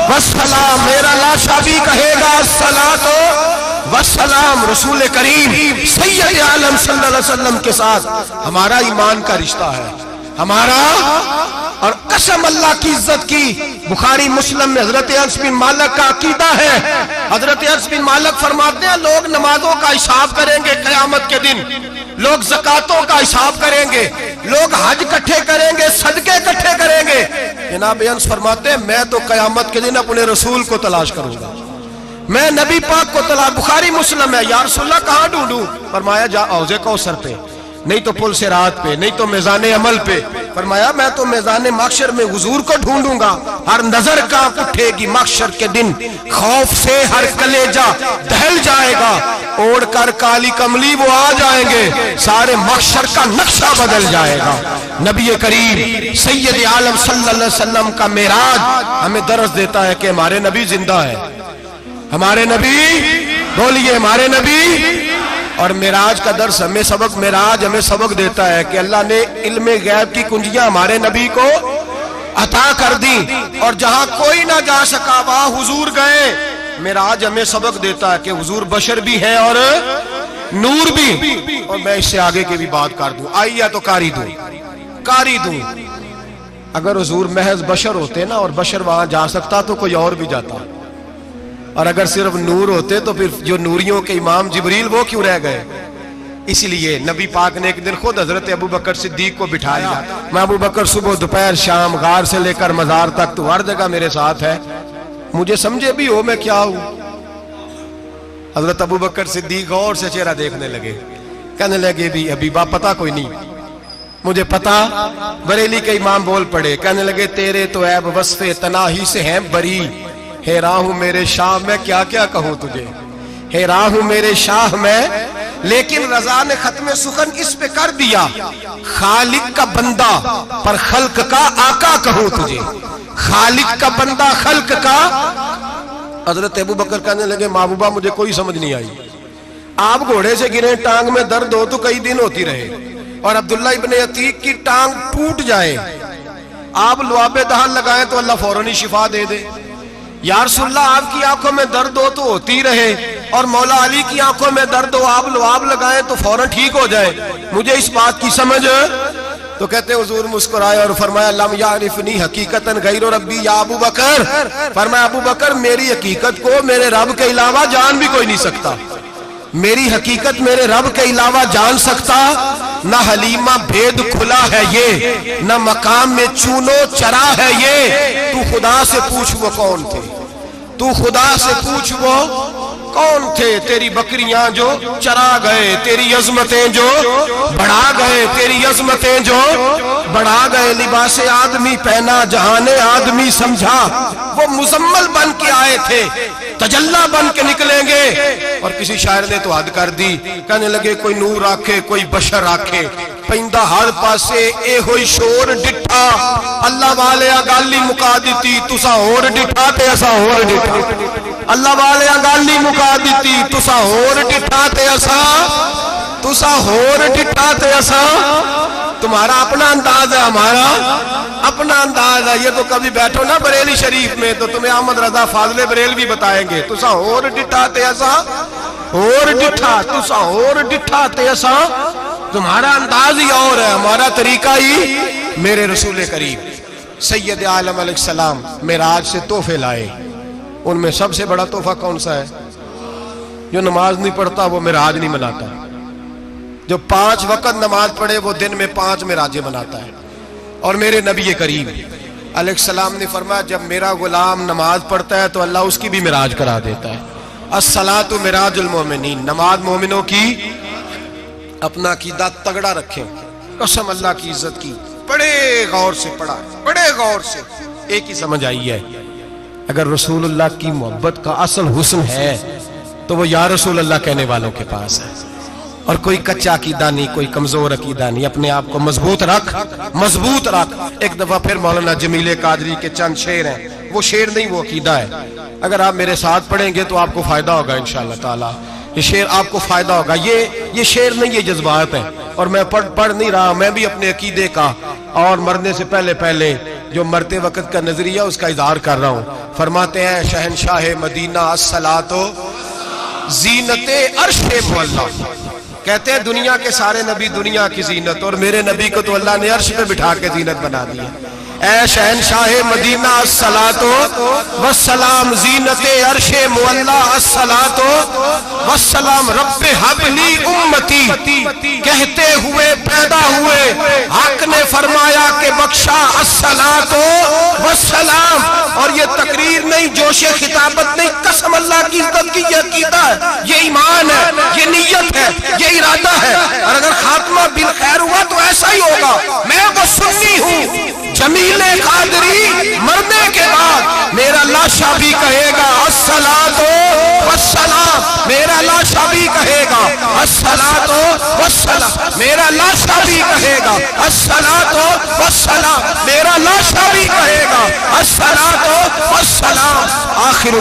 वस्सलाम, मेरा लाशा भी कहेगा अस्सलातो वस्सलाम। रसूल करीम सैयद आलम सल्लल्लाहु अलैहि वसल्लम के साथ हमारा ईमान का रिश्ता है, हमारा। और कसम अल्लाह की इज्जत की, बुखारी मुस्लिम में हजरत अनस बिन मालिक का अकीदा है। हजरत अनस बिन मालिक फरमाते हैं लोग नमाजों का हिसाब करेंगे क़यामत के दिन, लोग ज़कातों का हिसाब करेंगे, लोग हज इकट्ठे करेंगे, सदके इकट्ठे करेंगे। जनाब अनस फरमाते हैं मैं तो क़यामत के दिन अपने रसूल को तलाश करूंगा, मैं नबी पाक को तलाश। बुखारी मुस्लिम है। या रसूलल्लाह कहाँ ढूंढूं? फरमाया जा औज़े कौसर पे, नहीं तो पुल से रात पे, नहीं तो मिज़ाने अमल पे। फरमाया मैं तो मैदान माशर में हुजूर को ढूंढूंगा, हर नजर कांप उठेगी माशर के दिन, खौफ से हर कलेजा दहल जाएगा, ओढ़ कर काली कमली वो आ जाएंगे, सारे माशर का नक्शा बदल जाएगा। नबी करीम सैयद आलम सल्लल्लाहु अलैहि वसल्लम का मेराज हमें दर्स देता है कि हमारे नबी जिंदा है, हमारे नबी, बोलिए हमारे नबी। और मेराज का दर्स हमें सबक, मेराज हमें सबक देता है कि अल्लाह ने इल्मे गैब की कुंजियां हमारे नबी को अता कर दी, और जहां कोई ना जा सका वहां हुजूर गए। मेराज हमें सबक देता है कि हुजूर बशर भी है और नूर भी। और मैं इससे आगे की भी बात कर दूं, आई या तो कारी दूं। अगर हुजूर महज बशर होते ना और बशर वहां जा सकता तो कोई और भी जाता, और अगर सिर्फ नूर होते तो फिर जो नूरियों के इमाम जिब्रील वो क्यों रह गए। इसलिए नबी पाक ने एक दिन खुद हजरत अबू बकर सिद्दीक को बिठाया। मैं अबू बकर सुबह दोपहर शाम गार से लेकर मजार तक तो हर जगह मेरे साथ है, मुझे समझे भी हो मैं क्या हूं। हजरत अबू बकर सिद्दीक गौर से चेहरा देखने लगे, कहने लगे भी हबीबा पता कोई नहीं, मुझे पता। बरेली के इमाम बोल पड़े, कहने लगे तेरे तो ऐब वस्फे तनाही से हैं बरी, हैरा हूं मेरे शाह मैं क्या क्या कहूं तुझे, हैरा हूं मेरे शाह मैं। लेकिन रजा ने खत्म सुखन इस पे कर दिया, खालिक का बंदा पर खल्क का आका कहूं तुझे, खालिक का बंदा खल्क का। हजरत अबू बकर कहने लगे महबूबा मुझे कोई समझ नहीं आई, आप घोड़े से गिरे टांग में दर्द हो तो कई दिन होती रहे, और अब्दुल्ला इब्ने अतीक की टांग टूट जाए, आप लुआबे दहल लगाएं तो अल्लाह फौरन ही शिफा दे दे। या रसूलल्लाह आपकी आंखों में दर्द हो तो होती रहे, और मौला अली की आंखों में दर्द हो आप लुआब लगाएं तो फौरन ठीक हो जाए, मुझे इस बात की समझ। तो कहते हुजूर मुस्कुराए और फरमाया लम यारिफनी हकीकतन गैर रब्बी या अबू बकर, फरमाया अबू बकर मेरी हकीकत को मेरे रब के अलावा जान भी कोई नहीं सकता, मेरी हकीकत मेरे रब के अलावा जान सकता। ना हलीमा भेद खुला है ये, ना मकाम में चूनो चरा है ये, तू खुदा से पूछ वो कौन थे, तू खुदा से पूछ वो कौन थे। तेरी बकरियां जो चरा गए, तेरी अजमतें जो बढ़ा गए, तेरी अजमतें जो बढ़ा गए, लिबास आदमी पहना जहाने आदमी समझा, वो मुजम्मल बन के आए थे तजल्ला बन के निकलेंगे। और किसी शायर ने तो हद कर दी, कहने लगे कोई नूर आखे कोई बशर आखे, पैंदा हर पासे ए होई शोर डिठा, अल्लाह वाले गाली मुका दी तुसा होर डिठा ते असा होर डिठा, अल्लाह वाले गाली मुका दी तुसा होर डिठा ते असा, तुसा होर डिठा ते असा। तुम्हारा अपना अंदाज है, हमारा अपना अंदाज है। ये तो कभी बैठो ना बरेली शरीफ में तो तुम्हें अहमद रजा फाजले बरेल भी बताएंगे, तुसा होर डिठा ते असा होर डिठा, तुसा होर डिठा ते असा। तुम्हारा अंदाज ही और है, हमारा तरीका ही। मेरे रसूल करीम सैयद आलम अलैहिस्सलाम मेराज से तोहफे लाए, उनमें सबसे बड़ा तोहफा कौन सा है? जो नमाज नहीं पढ़ता वो मेराज नहीं मनाता, जो 5 वक्त नमाज पढ़े वो दिन में 5 मेराजें मनाता है। और मेरे नबी करीम अलैहिस्सलाम ने फरमाया जब मेरा गुलाम नमाज पढ़ता है तो अल्लाह उसकी भी मेराज करा देता है। अस्सलातु मिराजुल मोमिनीन, नमाज मोमिनों की। अपना अकीदा तगड़ा रखें, कसम अल्लाह की इज्जत की। बड़े गौर से पढ़ा, बड़े गौर से। एक ही समझ आई है, अगर रसूलुल्लाह की मोहब्बत का असल हुस्न है तो वो या रसूलुल्लाह कहने वालों के पास है। और कोई कच्चा अकीदा नहीं, कोई कमजोर अकीदा नहीं, अपने आप को मजबूत रख, मजबूत रख। एक दफा फिर मौलाना जमीले कादरी के चंद शेर हैं, वो शेर नहीं वो अकीदा है। अगर आप मेरे साथ पढ़ेंगे तो आपको फायदा होगा इंशाअल्लाह ताला, ये शेर आपको फायदा होगा। ये शेर नहीं, ये जज्बात है। और मैं पढ़ नहीं रहा, मैं भी अपने अकीदे का और मरने से पहले पहले जो मरते वक्त का नजरिया उसका इजहार कर रहा हूँ। फरमाते हैं शहनशाह मदीना अस्सलातो जीनते अर्शे मुअल्ला, कहते हैं दुनिया के सारे नबी दुनिया की जीनत, और मेरे नबी को तो अल्लाह ने अर्श पे बिठा के जीनत बना दी। ऐ शहनशाह मदीना अस्सलातो वस्सलाम जीनते अर्शे मुअल्ला अस्सलातो वस्सलाम रब्बे हबली उम्मती, कहते हुए पैदा हुए हक ने फरमाया कि बख्शा अस्सलातो वस्सलाम। और ये तकरीर नहीं, जो जोशे खिताबत नहीं, कसम अल्लाह की इज्जत की, ये अकीदा है, ये ईमान है, ये नीयत है, ये इरादा है। और अगर खात्मा बिल खैर हुआ तो ऐसा ही होगा। मैं वो सुन्नी हूँ, जमीले कादरी मरने के बाद मेरा लाशा भी कहेगा अस्सलातो वस्सलाम, मेरा लाशा भी कहेगा अस्सलातो वस्सलाम, मेरा लाशा भी कहेगा अस्सलातो वस्सलाम, मेरा लाशा भी कहेगा अस्सलातो वस्सलाम। आखिर